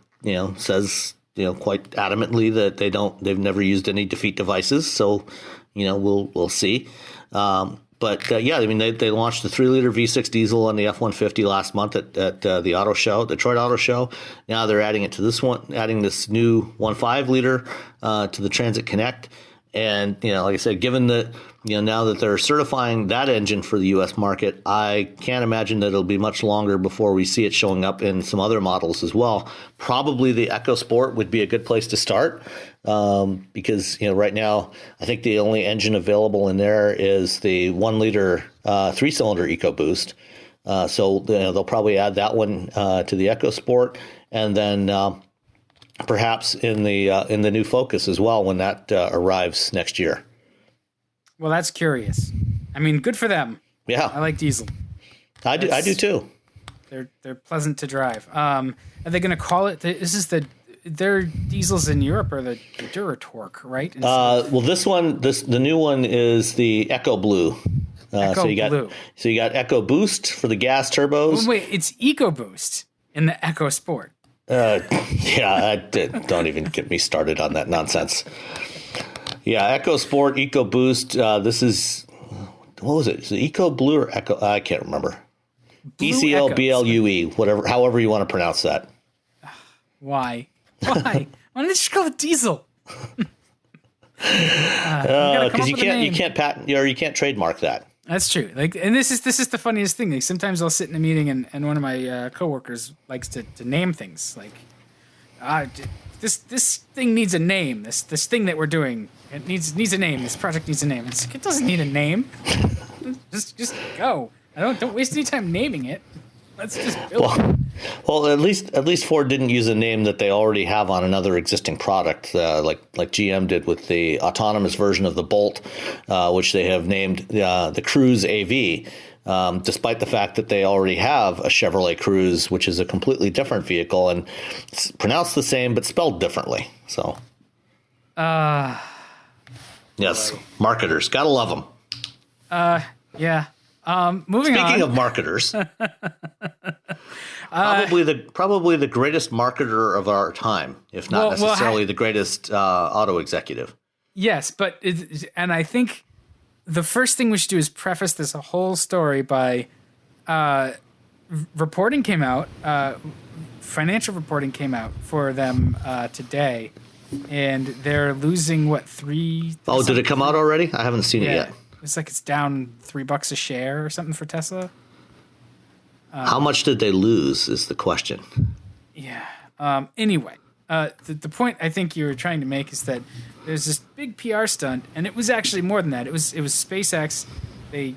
[SPEAKER 3] says quite adamantly that they've never used any defeat devices. So we'll see. But I mean they launched the 3-liter V6 diesel on the F-150 last month at the auto show, Detroit Auto Show. Now they're adding it to this one, adding this new 1.5 liter to the Transit Connect. And, like I said, given that, now that they're certifying that engine for the U.S. market, I can't imagine that it'll be much longer before we see it showing up in some other models as well. Probably the EcoSport would be a good place to start because, right now, I think the only engine available in there is the 1-liter 3-cylinder EcoBoost. So they'll probably add that one to the EcoSport. And then perhaps in the new Focus as well when that arrives next year.
[SPEAKER 2] Well, that's curious. I mean, good for them.
[SPEAKER 3] Yeah,
[SPEAKER 2] I like diesel.
[SPEAKER 3] I do too.
[SPEAKER 2] They're pleasant to drive. Are they going to call it? Their diesels in Europe are the Duratorque, right?
[SPEAKER 3] Well, the new one is the Eco Blue.
[SPEAKER 2] Eco Blue.
[SPEAKER 3] So you got Eco Boost for the gas turbos.
[SPEAKER 2] Oh, wait, it's EcoBoost in the Eco Sport.
[SPEAKER 3] Don't even get me started on that nonsense. Yeah, EcoSport, EcoBoost. This is, what was it? Is it Eco Blue or Eco? I can't remember. ECLBLUE, whatever, however you want to pronounce that.
[SPEAKER 2] Why? Why don't they just call it diesel?
[SPEAKER 3] Because you can't patent or you can't trademark that.
[SPEAKER 2] That's true. And this is the funniest thing. Like sometimes I'll sit in a meeting and one of my coworkers likes to name things. Like, this thing needs a name. This thing that we're doing, it needs a name. This project needs a name. It doesn't need a name. just go. Don't waste any time naming it. Let's just build it.
[SPEAKER 3] Well, at least Ford didn't use a name that they already have on another existing product, like GM did with the autonomous version of the Bolt, which they have named the Cruise AV, despite the fact that they already have a Chevrolet Cruise, which is a completely different vehicle and it's pronounced the same but spelled differently. So, yes, boy. Marketers, gotta love them.
[SPEAKER 2] Yeah. Moving on.
[SPEAKER 3] Speaking of marketers, probably the greatest marketer of our time, if not necessarily the greatest auto executive.
[SPEAKER 2] Yes, but and I think the first thing we should do is preface this whole story by reporting came out, financial reporting came out for them today, and they're losing three.
[SPEAKER 3] Oh, did it come out already? I haven't seen it yet.
[SPEAKER 2] It's like it's down $3 a share or something for Tesla.
[SPEAKER 3] How much did they lose is the question.
[SPEAKER 2] Yeah. Anyway, the point I think you were trying to make is that there's this big PR stunt, and it was actually more than that. It was SpaceX. They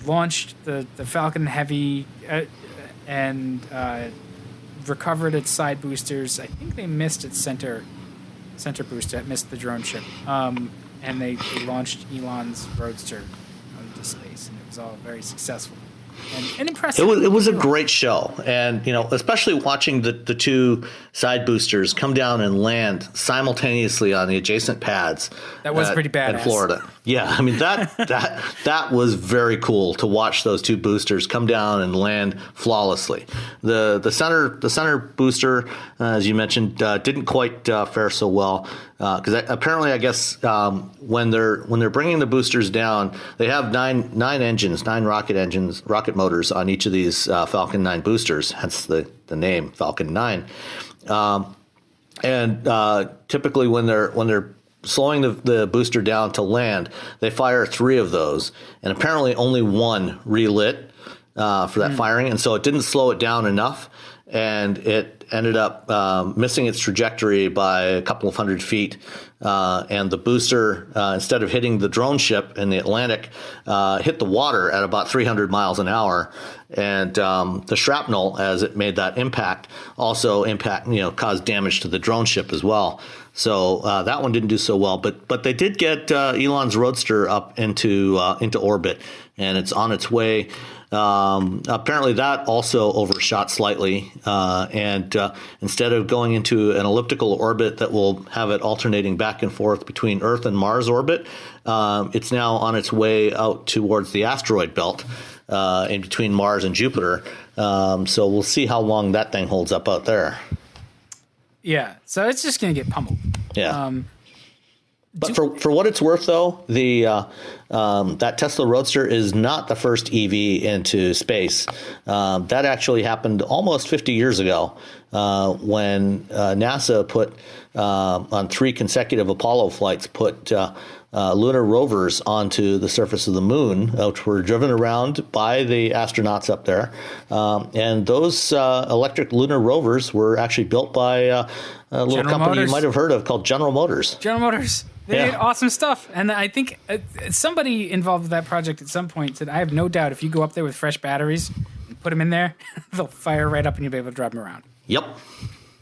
[SPEAKER 2] launched the Falcon Heavy and recovered its side boosters. I think they missed its center booster. It missed the drone ship. And they launched Elon's Roadster into space, and it was all very successful and impressive.
[SPEAKER 3] It was a great show, and especially watching the two side boosters come down and land simultaneously on the adjacent pads.
[SPEAKER 2] That was pretty badass
[SPEAKER 3] in Florida. Yeah, I mean that was very cool to watch those two boosters come down and land flawlessly. The center booster, as you mentioned, didn't quite fare so well because apparently, I guess when they're bringing the boosters down, they have nine rocket motors on each of these Falcon 9 boosters, hence the name Falcon 9. And typically when they're slowing the booster down to land, they fire 3 of those, and apparently only one relit for that firing, and so it didn't slow it down enough, and it ended up missing its trajectory by a couple of 100 feet, and the booster, instead of hitting the drone ship in the Atlantic, hit the water at about 300 miles an hour. And the shrapnel, as it made that impact, also caused damage to the drone ship as well. So that one didn't do so well, but they did get Elon's Roadster up into orbit, and it's on its way. Apparently that also overshot slightly, and instead of going into an elliptical orbit that will have it alternating back and forth between Earth and Mars orbit, it's now on its way out towards the asteroid belt, in between Mars and Jupiter. So we'll see how long that thing holds up out there.
[SPEAKER 2] Yeah, so it's just going to get pummeled.
[SPEAKER 3] Yeah. But for what it's worth, though, that Tesla Roadster is not the first EV into space. That actually happened almost 50 years ago, when NASA put on 3 consecutive Apollo flights put lunar rovers onto the surface of the moon, which were driven around by the astronauts up there. And those electric lunar rovers were actually built by a little
[SPEAKER 2] General
[SPEAKER 3] company
[SPEAKER 2] Motors.
[SPEAKER 3] you might have heard of called General Motors.
[SPEAKER 2] General Motors. They did awesome stuff. And I think somebody involved with that project at some point said, I have no doubt if you go up there with fresh batteries and put them in there, they'll fire right up and you'll be able to drive them around.
[SPEAKER 3] Yep.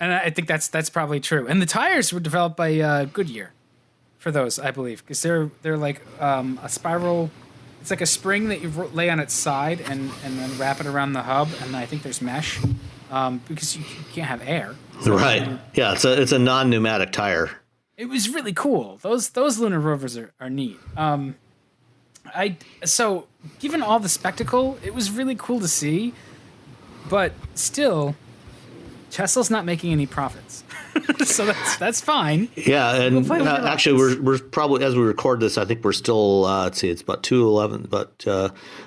[SPEAKER 2] And I think that's probably true. And the tires were developed by Goodyear for those, I believe, because they're like a spiral. It's like a spring that you lay on its side and then wrap it around the hub. And I think there's mesh because you can't have air. So,
[SPEAKER 3] Right. Yeah. It's a non-pneumatic tire.
[SPEAKER 2] It was really cool. Those lunar rovers are neat. So given all the spectacle, it was really cool to see, but still, Tesla's not making any profits, so that's fine.
[SPEAKER 3] Yeah, and actually, we're probably, as we record this, I think we're still let's see, it's about 2:11, but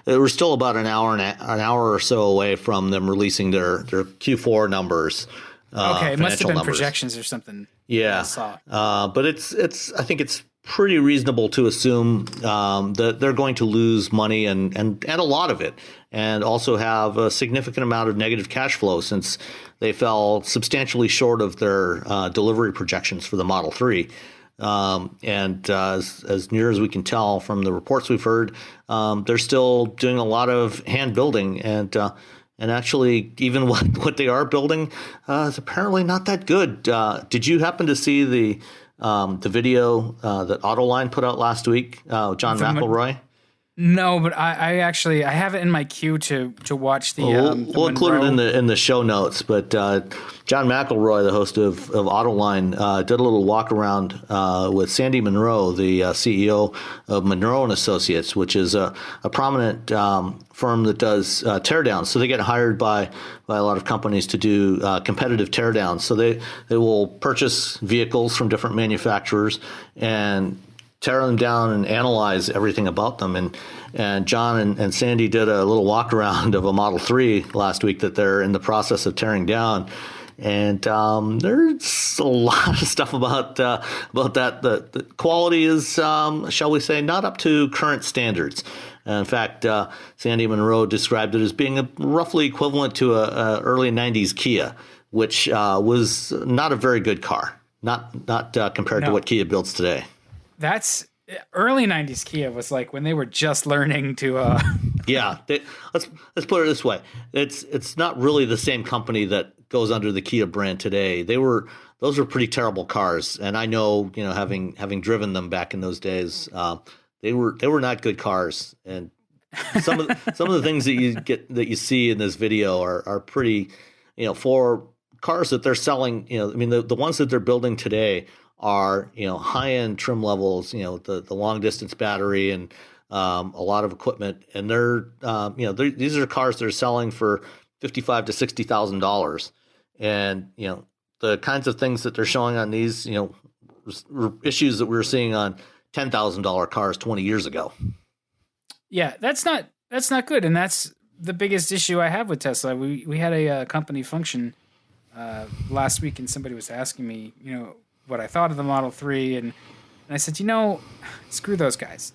[SPEAKER 3] we're still about an hour or so away from them releasing their Q4 numbers.
[SPEAKER 2] Okay, it must have been
[SPEAKER 3] numbers.
[SPEAKER 2] Projections or something.
[SPEAKER 3] Yeah,
[SPEAKER 2] I saw.
[SPEAKER 3] but I think it's pretty reasonable to assume that they're going to lose money and a lot of it, and also have a significant amount of negative cash flow since they fell substantially short of their delivery projections for the Model 3. And as near as we can tell from the reports we've heard, they're still doing a lot of hand building, and actually, even what they are building is apparently not that good. Did you happen to see the video that Autoline put out last week, John McElroy?
[SPEAKER 2] No, but I actually have it in my queue to watch the.
[SPEAKER 3] We'll include it in the show notes. But John McElroy, the host of Autoline, did a little walk around with Sandy Munro, the CEO of Munro and Associates, which is a prominent firm that does teardowns. So they get hired by a lot of companies to do competitive teardowns. So they will purchase vehicles from different manufacturers and tear them down and analyze everything about them. And John and Sandy did a little walk around of a Model 3 last week that they're in the process of tearing down. And there's a lot of stuff about that. The quality is, shall we say, not up to current standards. In fact, Sandy Munro described it as being roughly equivalent to a early 90s Kia, which was not a very good car, not compared to what Kia builds today.
[SPEAKER 2] That's early 90s Kia was like when they were just learning to
[SPEAKER 3] Yeah, let's put it this way. It's not really the same company that goes under the Kia brand today. Those were pretty terrible cars, and I know, having driven them back in those days, they were not good cars. And some of the things that you see in this video are pretty, for cars that they're selling, the ones that they're building today are, high-end trim levels, the long distance battery and a lot of equipment, and these are cars that are selling for $55,000 to $60,000, and the kinds of things that they're showing on these, issues that we were seeing on $10,000 cars 20 years ago. Yeah,
[SPEAKER 2] that's not good, and that's the biggest issue I have with Tesla. We had a company function last week, and somebody was asking me, what I thought of the Model 3, and I said, screw those guys.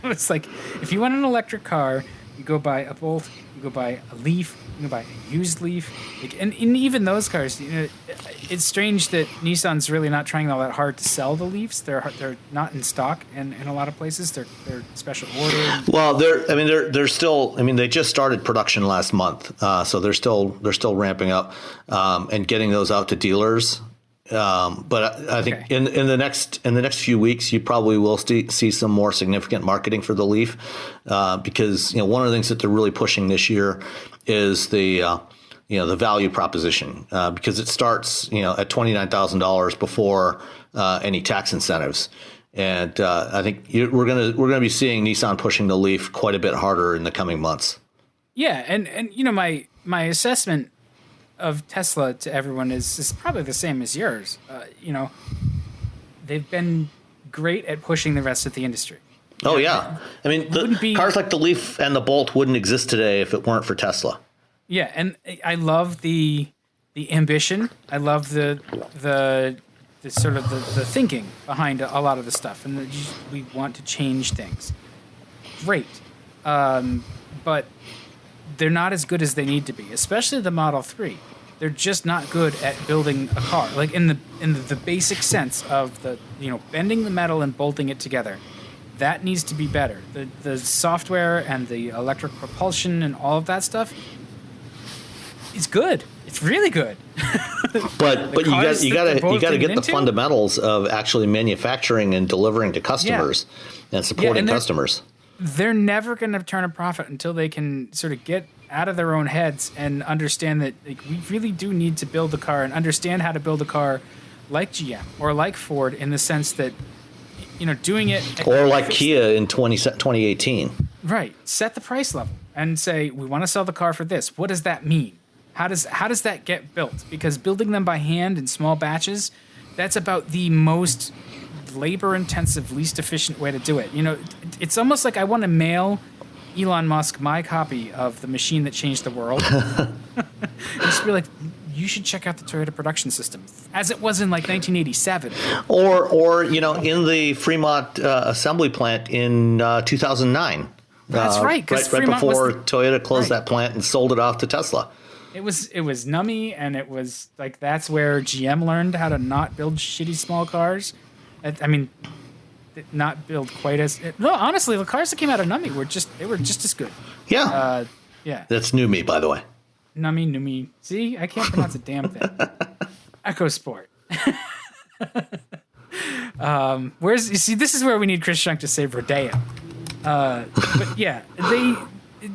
[SPEAKER 2] It's like, if you want an electric car, you go buy a Bolt, you go buy a Leaf, you go buy a used Leaf. Like, and even those cars, it's strange that Nissan's really not trying all that hard to sell the Leafs. They're not in stock in a lot of places. They're special order.
[SPEAKER 3] Well, they're still. I mean, they just started production last month, so they're still ramping up and getting those out to dealers. But I think in the next few weeks, you probably will see some more significant marketing for the Leaf, because one of the things that they're really pushing this year is the value proposition, because it starts at $29,000 before any tax incentives, and I think we're gonna be seeing Nissan pushing the Leaf quite a bit harder in the coming months.
[SPEAKER 2] Yeah, and my assessment of Tesla to everyone is probably the same as yours. They've been great at pushing the rest of the industry.
[SPEAKER 3] Oh yeah, I mean, cars like the Leaf and the Bolt wouldn't exist today if it weren't for Tesla.
[SPEAKER 2] Yeah, and I love the ambition. I love the sort of the thinking behind a lot of the stuff, and we want to change things. Great, but they're not as good as they need to be, especially the Model 3. They're just not good at building a car, like in the basic sense of the bending the metal and bolting it together. That needs to be better. The software and the electric propulsion and all of that stuff is good. It's really good.
[SPEAKER 3] But you got to get the fundamentals of actually manufacturing and delivering to customers and supporting customers.
[SPEAKER 2] They're never going to turn a profit until they can sort of get out of their own heads and understand that we really do need to build a car and understand how to build a car like GM or like Ford, in the sense that doing it,
[SPEAKER 3] or like Kia in 2018.
[SPEAKER 2] Right. Set the price level and say, we want to sell the car for this. What does that mean? How does that get built? Because building them by hand in small batches, that's about the most labor-intensive, least efficient way to do it. It's almost like I want to mail Elon Musk my copy of The Machine That Changed the World. And just be like, you should check out the Toyota production system, as it was in like 1987.
[SPEAKER 3] Or in the Fremont assembly plant in 2009.
[SPEAKER 2] That's right.
[SPEAKER 3] Right before Toyota closed that plant and sold it off to Tesla.
[SPEAKER 2] It was nummy, and it was like, that's where GM learned how to not build shitty small cars. I mean, not build quite as... No, honestly, the cars that came out of nummy were just as good.
[SPEAKER 3] Yeah.
[SPEAKER 2] Yeah.
[SPEAKER 3] That's Numi, by the way.
[SPEAKER 2] Numi. See, I can't pronounce a damn thing. EcoSport. This is where we need Chris Shunk to say Rodeo. But yeah,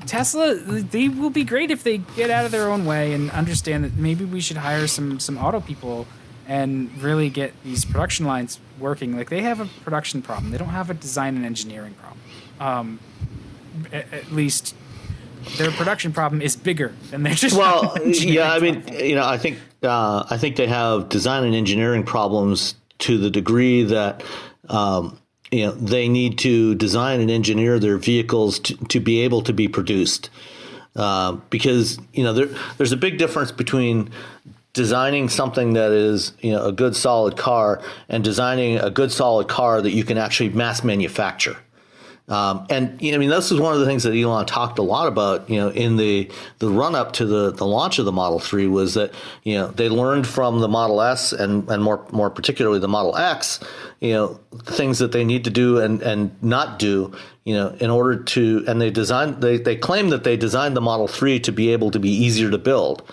[SPEAKER 2] Tesla, they will be great if they get out of their own way and understand that maybe we should hire some auto people and really get these production lines working. Like, they have a production problem. They don't have a design and engineering problem. At least their production problem is bigger than their just
[SPEAKER 3] I mean, I think they have design and engineering problems to the degree that they need to design and engineer their vehicles to be able to be produced, because there's a big difference between designing something that is a good solid car and designing a good solid car that you can actually mass manufacture. And this is one of the things that Elon talked a lot about, in the run up to the launch of the Model 3, was that, they learned from the Model S and more particularly the Model X, things that they need to do and not do, in order to, and they claim that they designed the Model 3 to be able to be easier to build,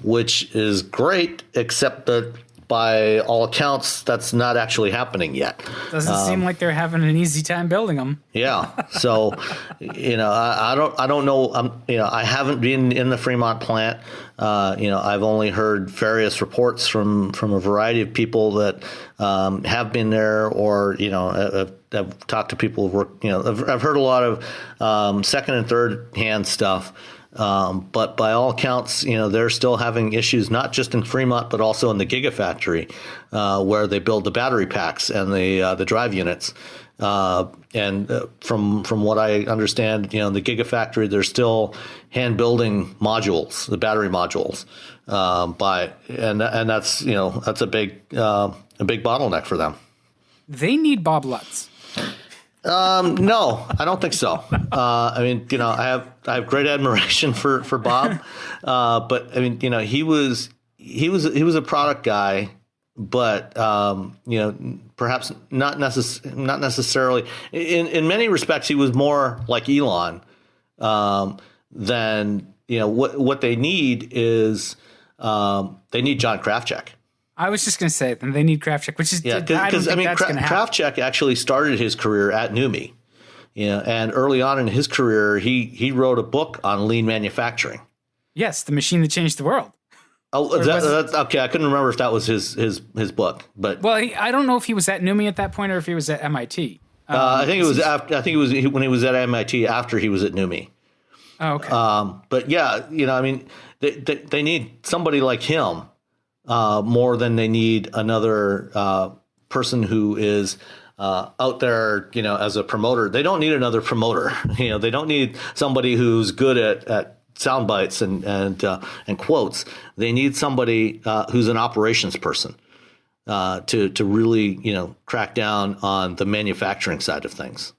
[SPEAKER 3] which is great, except that by all accounts, that's not actually happening yet.
[SPEAKER 2] Doesn't seem like they're having an easy time building them.
[SPEAKER 3] Yeah. So, I don't know. I haven't been in the Fremont plant. I've only heard various reports from a variety of people that have been there, or have talked to people who work. I've heard a lot of second and third hand stuff. But by all accounts, they're still having issues, not just in Fremont, but also in the Gigafactory, where they build the battery packs and the drive units. And from what I understand, the Gigafactory, they're still hand building modules, the battery modules, and that's a big bottleneck for them.
[SPEAKER 2] They need Bob Lutz.
[SPEAKER 3] No, I don't think so. I mean, I have great admiration for Bob, but I mean, he was a product guy, but perhaps not necessarily. In many respects, he was more like Elon than what they need is they need John Krafcik.
[SPEAKER 2] I was just going to say then they need Krafcik, which is
[SPEAKER 3] because I mean Krafcik actually started his career at NUMMI, and early on in his career he wrote a book on lean manufacturing.
[SPEAKER 2] Yes, the machine that changed the world.
[SPEAKER 3] Oh, that's okay. I couldn't remember if that was his book, but
[SPEAKER 2] I don't know if he was at NUMMI at that point or if he was at MIT.
[SPEAKER 3] I think it was after. I think it was when he was at MIT after he was at NUMMI.
[SPEAKER 2] Oh, okay.
[SPEAKER 3] But yeah, I mean, they need somebody like him more than they need another person who is out there, as a promoter. They don't need another promoter. They don't need somebody who's good at sound bites and quotes. They need somebody who's an operations person to really, crack down on the manufacturing side of things.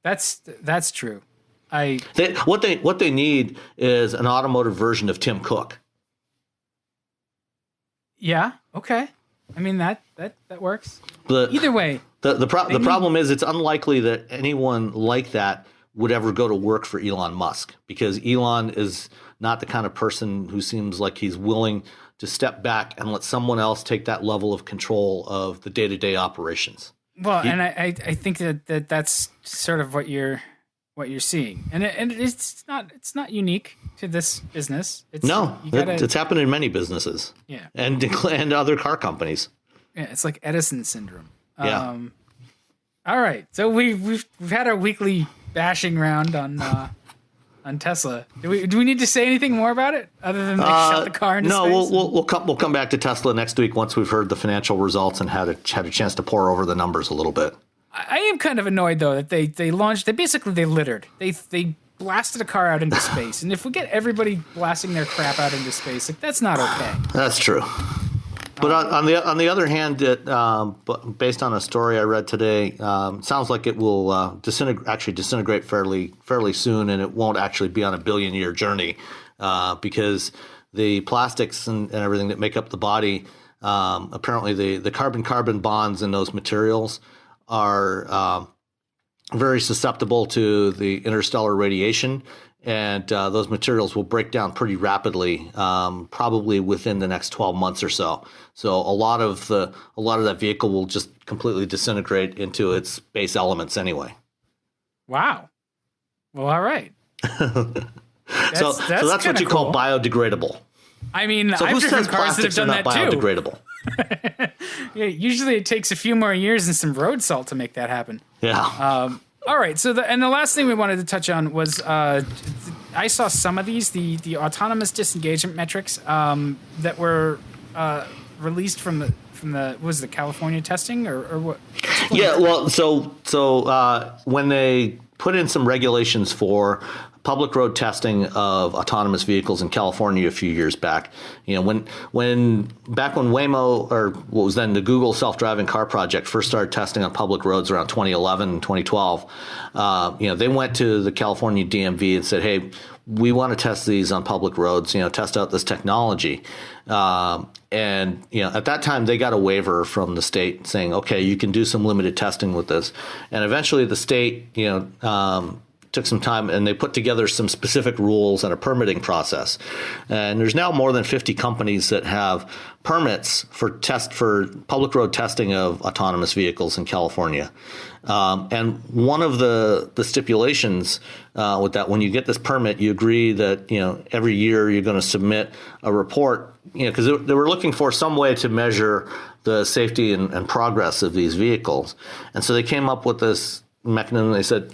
[SPEAKER 2] That's true.
[SPEAKER 3] What they need is an automotive version of Tim Cook.
[SPEAKER 2] Yeah. Okay. I mean that works. Either way,
[SPEAKER 3] the problem is it's unlikely that anyone like that would ever go to work for Elon Musk, because Elon is not the kind of person who seems like he's willing to step back and let someone else take that level of control of the day-to-day operations.
[SPEAKER 2] Well, and I think that's sort of what you're seeing, and it's not unique to this business.
[SPEAKER 3] It's happened in many businesses.
[SPEAKER 2] Yeah,
[SPEAKER 3] and other car companies.
[SPEAKER 2] Yeah, it's like Edison syndrome.
[SPEAKER 3] Yeah.
[SPEAKER 2] All right, so we've had our weekly bashing round on Tesla. Do we need to say anything more about it other than shut the car into space?
[SPEAKER 3] No, we'll come back to Tesla next week once we've heard the financial results and had a chance to pour over the numbers a little bit.
[SPEAKER 2] I am kind of annoyed though that they littered. They blasted a car out into space, and if we get everybody blasting their crap out into space, that's not okay.
[SPEAKER 3] That's true. But on the other hand, based on a story I read today, sounds like it will disintegrate fairly soon, and it won't actually be on a billion-year journey because the plastics and everything that make up the body, apparently the carbon-carbon bonds in those materials are very susceptible to the interstellar radiation. And those materials will break down pretty rapidly, probably within the next 12 months or so. So a lot of that vehicle will just completely disintegrate into its base elements anyway.
[SPEAKER 2] Wow. Well, all right.
[SPEAKER 3] So that's what you call biodegradable.
[SPEAKER 2] I mean,
[SPEAKER 3] so
[SPEAKER 2] I've driven cars that have done that too.
[SPEAKER 3] Biodegradable.
[SPEAKER 2] Yeah, usually it takes a few more years and some road salt to make that happen.
[SPEAKER 3] Yeah.
[SPEAKER 2] All right. So the last thing we wanted to touch on was I saw some of the autonomous disengagement metrics that were released from the California testing or what?
[SPEAKER 3] Yeah. Well, so when they put in some regulations for public road testing of autonomous vehicles in California a few years back, when Waymo, or what was then the Google self-driving car project, first started testing on public roads around 2011 and 2012, they went to the California DMV and said, hey, we want to test these on public roads, test out this technology. And at that time they got a waiver from the state saying, okay, you can do some limited testing with this. And eventually the state, took some time and they put together some specific rules and a permitting process. And there's now more than 50 companies that have permits for public road testing of autonomous vehicles in California. And one of the stipulations with that, when you get this permit, you agree that, every year you're going to submit a report, because they were looking for some way to measure the safety and progress of these vehicles. And so they came up with this mechanism. They said,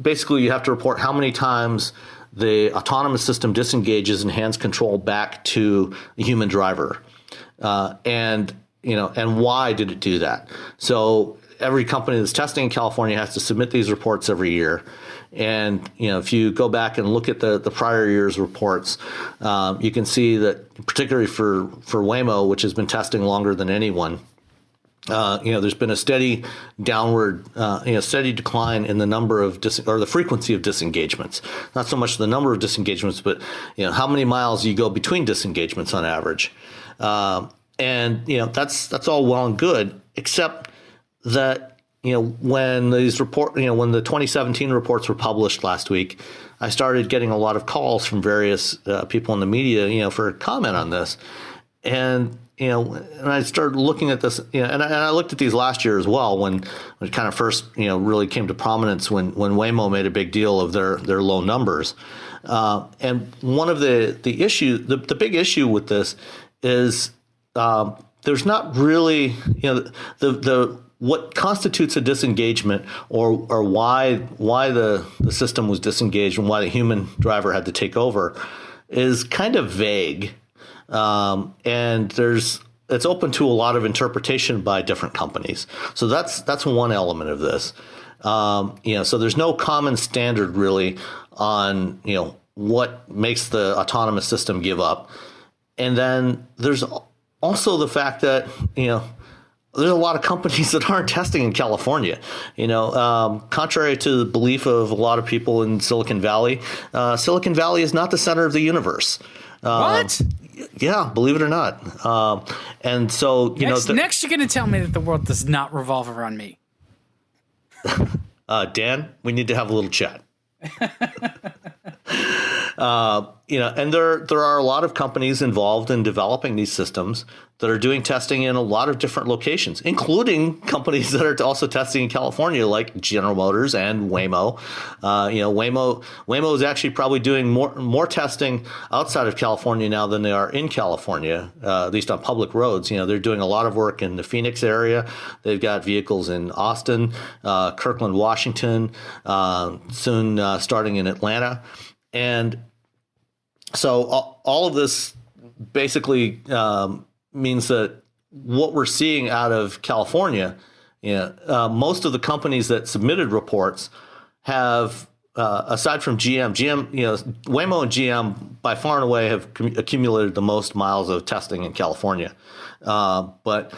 [SPEAKER 3] basically you have to report how many times the autonomous system disengages and hands control back to the human driver, and why did it do that? So every company that's testing in California has to submit these reports every year. And, if you go back and look at the prior year's reports, you can see that particularly for Waymo, which has been testing longer than anyone, There's been a steady downward, steady decline in the number of or the frequency of disengagements. Not so much the number of disengagements, but how many miles you go between disengagements on average. That's all well and good, except that when these when the 2017 reports were published last week, I started getting a lot of calls from various people in the media, for comment on this, and I started looking at this, and I looked at these last year as well when it kind of first, really came to prominence when Waymo made a big deal of their low numbers. And one of the big issue with this is there's not really, what constitutes a disengagement or why the system was disengaged and why the human driver had to take over is kind of vague. And it's open to a lot of interpretation by different companies. So that's one element of this. So there's no common standard really on, what makes the autonomous system give up. And then there's also the fact that, there's a lot of companies that aren't testing in California. Contrary to the belief of a lot of people in Silicon Valley is not the center of the universe.
[SPEAKER 2] What?
[SPEAKER 3] Yeah, believe it or not. And so,
[SPEAKER 2] next you're going to tell me that the world does not revolve around me.
[SPEAKER 3] Dan, we need to have a little chat. And there are a lot of companies involved in developing these systems that are doing testing in a lot of different locations, including companies that are also testing in California, like General Motors and Waymo. Waymo is actually probably doing more testing outside of California now than they are in California, at least on public roads. They're doing a lot of work in the Phoenix area. They've got vehicles in Austin, Kirkland, Washington, soon starting in Atlanta. And so all of this basically means that what we're seeing out of California, most of the companies that submitted reports have, aside from GM, Waymo and GM by far and away have accumulated the most miles of testing in California. But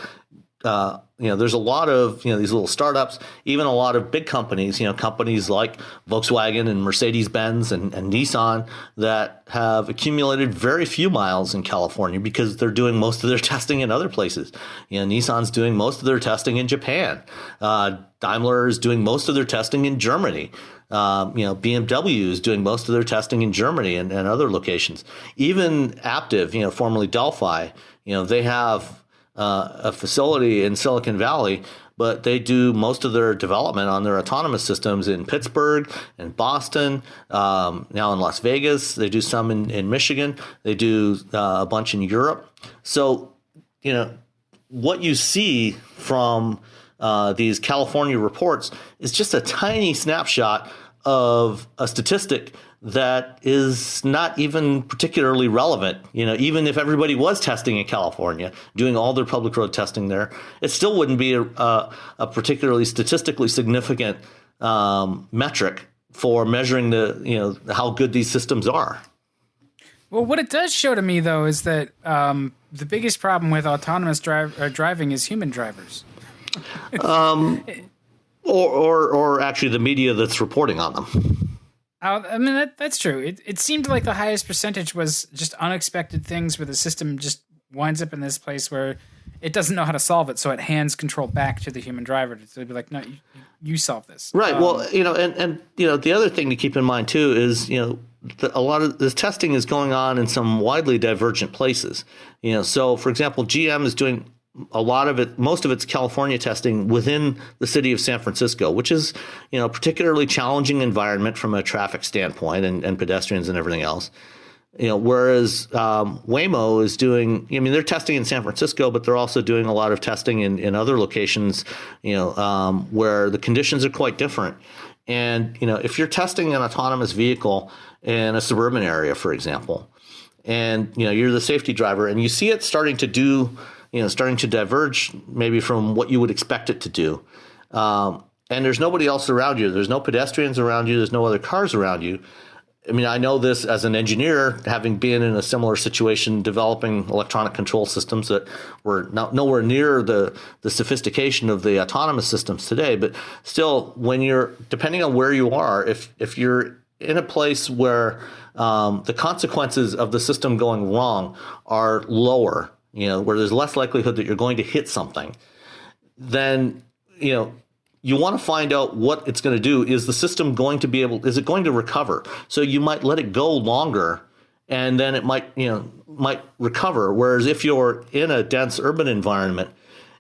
[SPEAKER 3] there's a lot of, these little startups, even a lot of big companies, companies like Volkswagen and Mercedes-Benz and Nissan that have accumulated very few miles in California because they're doing most of their testing in other places. Nissan's doing most of their testing in Japan. Daimler is doing most of their testing in Germany. BMW is doing most of their testing in Germany and other locations. Even Aptiv, formerly Delphi, they have a facility in Silicon Valley, but they do most of their development on their autonomous systems in Pittsburgh and Boston, now in Las Vegas. They do some in Michigan. They do a bunch in Europe. So, what you see from these California reports is just a tiny snapshot of a statistic that is not even particularly relevant. Even if everybody was testing in California, doing all their public road testing there, it still wouldn't be a particularly statistically significant metric for measuring how good these systems are.
[SPEAKER 2] Well, what it does show to me, though, is that the biggest problem with autonomous driving is human drivers.
[SPEAKER 3] Or actually the media that's reporting on them.
[SPEAKER 2] I mean, that's true. It seemed like the highest percentage was just unexpected things where the system just winds up in this place where it doesn't know how to solve it, so it hands control back to the human driver to be like, no, you solve this. Right.
[SPEAKER 3] Well, and the other thing to keep in mind too is, a lot of this testing is going on in some widely divergent places. So for example, GM is doing most of its California testing within the city of San Francisco, which is, a particularly challenging environment from a traffic standpoint and pedestrians and everything else. Whereas Waymo is doing, they're testing in San Francisco, but they're also doing a lot of testing in other locations, where the conditions are quite different. And, if you're testing an autonomous vehicle in a suburban area, for example, and, you're the safety driver and you see it starting to diverge maybe from what you would expect it to do. And there's nobody else around you. There's no pedestrians around you. There's no other cars around you. I mean, I know this as an engineer, having been in a similar situation, developing electronic control systems that were nowhere near the sophistication of the autonomous systems today. But still, depending on where you are, if you're in a place where the consequences of the system going wrong are lower, where there's less likelihood that you're going to hit something, then, you want to find out what it's going to do. Is the system going to is it going to recover? So you might let it go longer and then it might recover. Whereas if you're in a dense urban environment,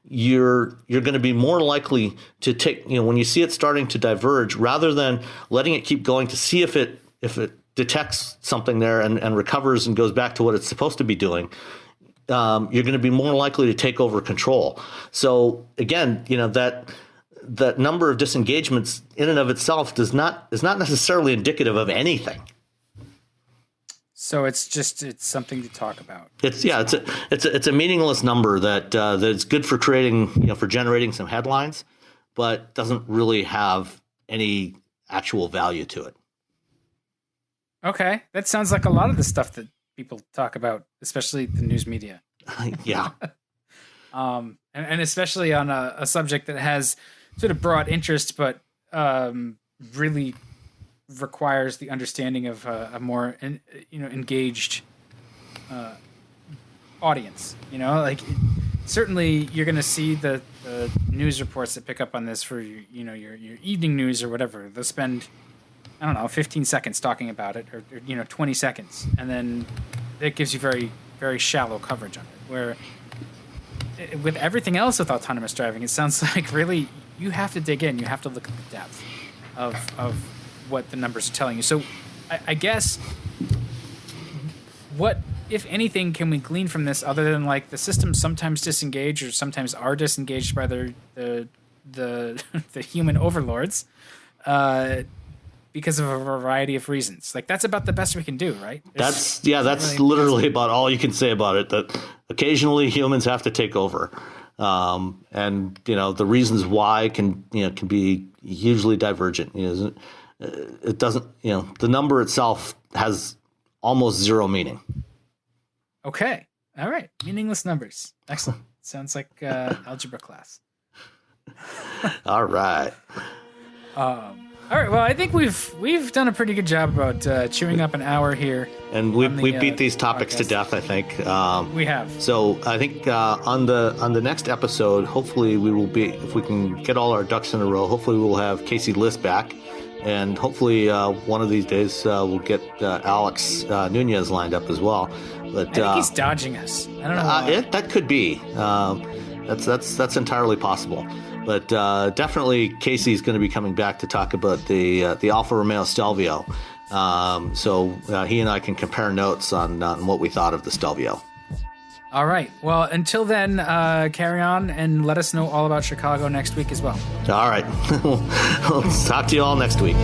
[SPEAKER 3] you're going to be more likely to take, when you see it starting to diverge, rather than letting it keep going to see if it detects something there and recovers and goes back to what it's supposed to be doing, you're going to be more likely to take over control. So again, that number of disengagements in and of itself is not necessarily indicative of anything.
[SPEAKER 2] So it's something to talk about.
[SPEAKER 3] It's a meaningless number that's good for creating, for generating some headlines, but doesn't really have any actual value to it.
[SPEAKER 2] Okay, that sounds like a lot of the stuff that people talk about, especially the news media.
[SPEAKER 3] Yeah.
[SPEAKER 2] And especially on a subject that has sort of broad interest, but really requires the understanding of a more engaged audience. Certainly you're going to see the news reports that pick up on this for your evening news or whatever. They'll spend 15 seconds talking about it, or 20 seconds, and then it gives you very, very shallow coverage on it. Where with everything else with autonomous driving, it sounds like really you have to dig in. You have to look at the depth of what the numbers are telling you. So I guess what, if anything, can we glean from this other than like the systems sometimes disengage or sometimes are disengaged by the human overlords because of a variety of reasons? Like that's about the best we can do, right?
[SPEAKER 3] That's really literally about all you can say about it. That occasionally humans have to take over. And the reasons why can be hugely divergent. It doesn't, the number itself has almost zero meaning.
[SPEAKER 2] Okay. All right. Meaningless numbers. Excellent. Sounds like algebra class.
[SPEAKER 3] All right.
[SPEAKER 2] All right. Well, I think we've done a pretty good job about chewing up an hour here,
[SPEAKER 3] and we beat these topics podcast to death. I think
[SPEAKER 2] we have.
[SPEAKER 3] So I think on the next episode, hopefully we will be, if we can get all our ducks in a row. Hopefully we'll have Casey List back, and hopefully one of these days we'll get Alex Nunez lined up as well. But
[SPEAKER 2] I think he's dodging us. I don't know.
[SPEAKER 3] That could be. That's entirely possible. But definitely Casey's going to be coming back to talk about the Alfa Romeo Stelvio. So he and I can compare notes on what we thought of the Stelvio.
[SPEAKER 2] All right. Well, until then, carry on and let us know all about Chicago next week as well.
[SPEAKER 3] All right. We'll talk to you all next week.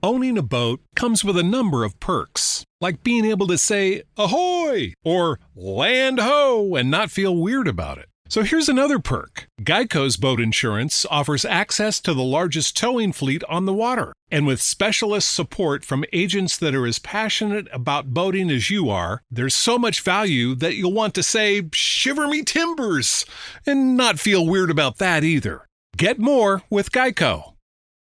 [SPEAKER 1] Owning a boat comes with a number of perks, like being able to say, ahoy, or land ho, and not feel weird about it. So here's another perk. Geico's boat insurance offers access to the largest towing fleet on the water. And with specialist support from agents that are as passionate about boating as you are, there's so much value that you'll want to say, shiver me timbers, and not feel weird about that either. Get more with Geico.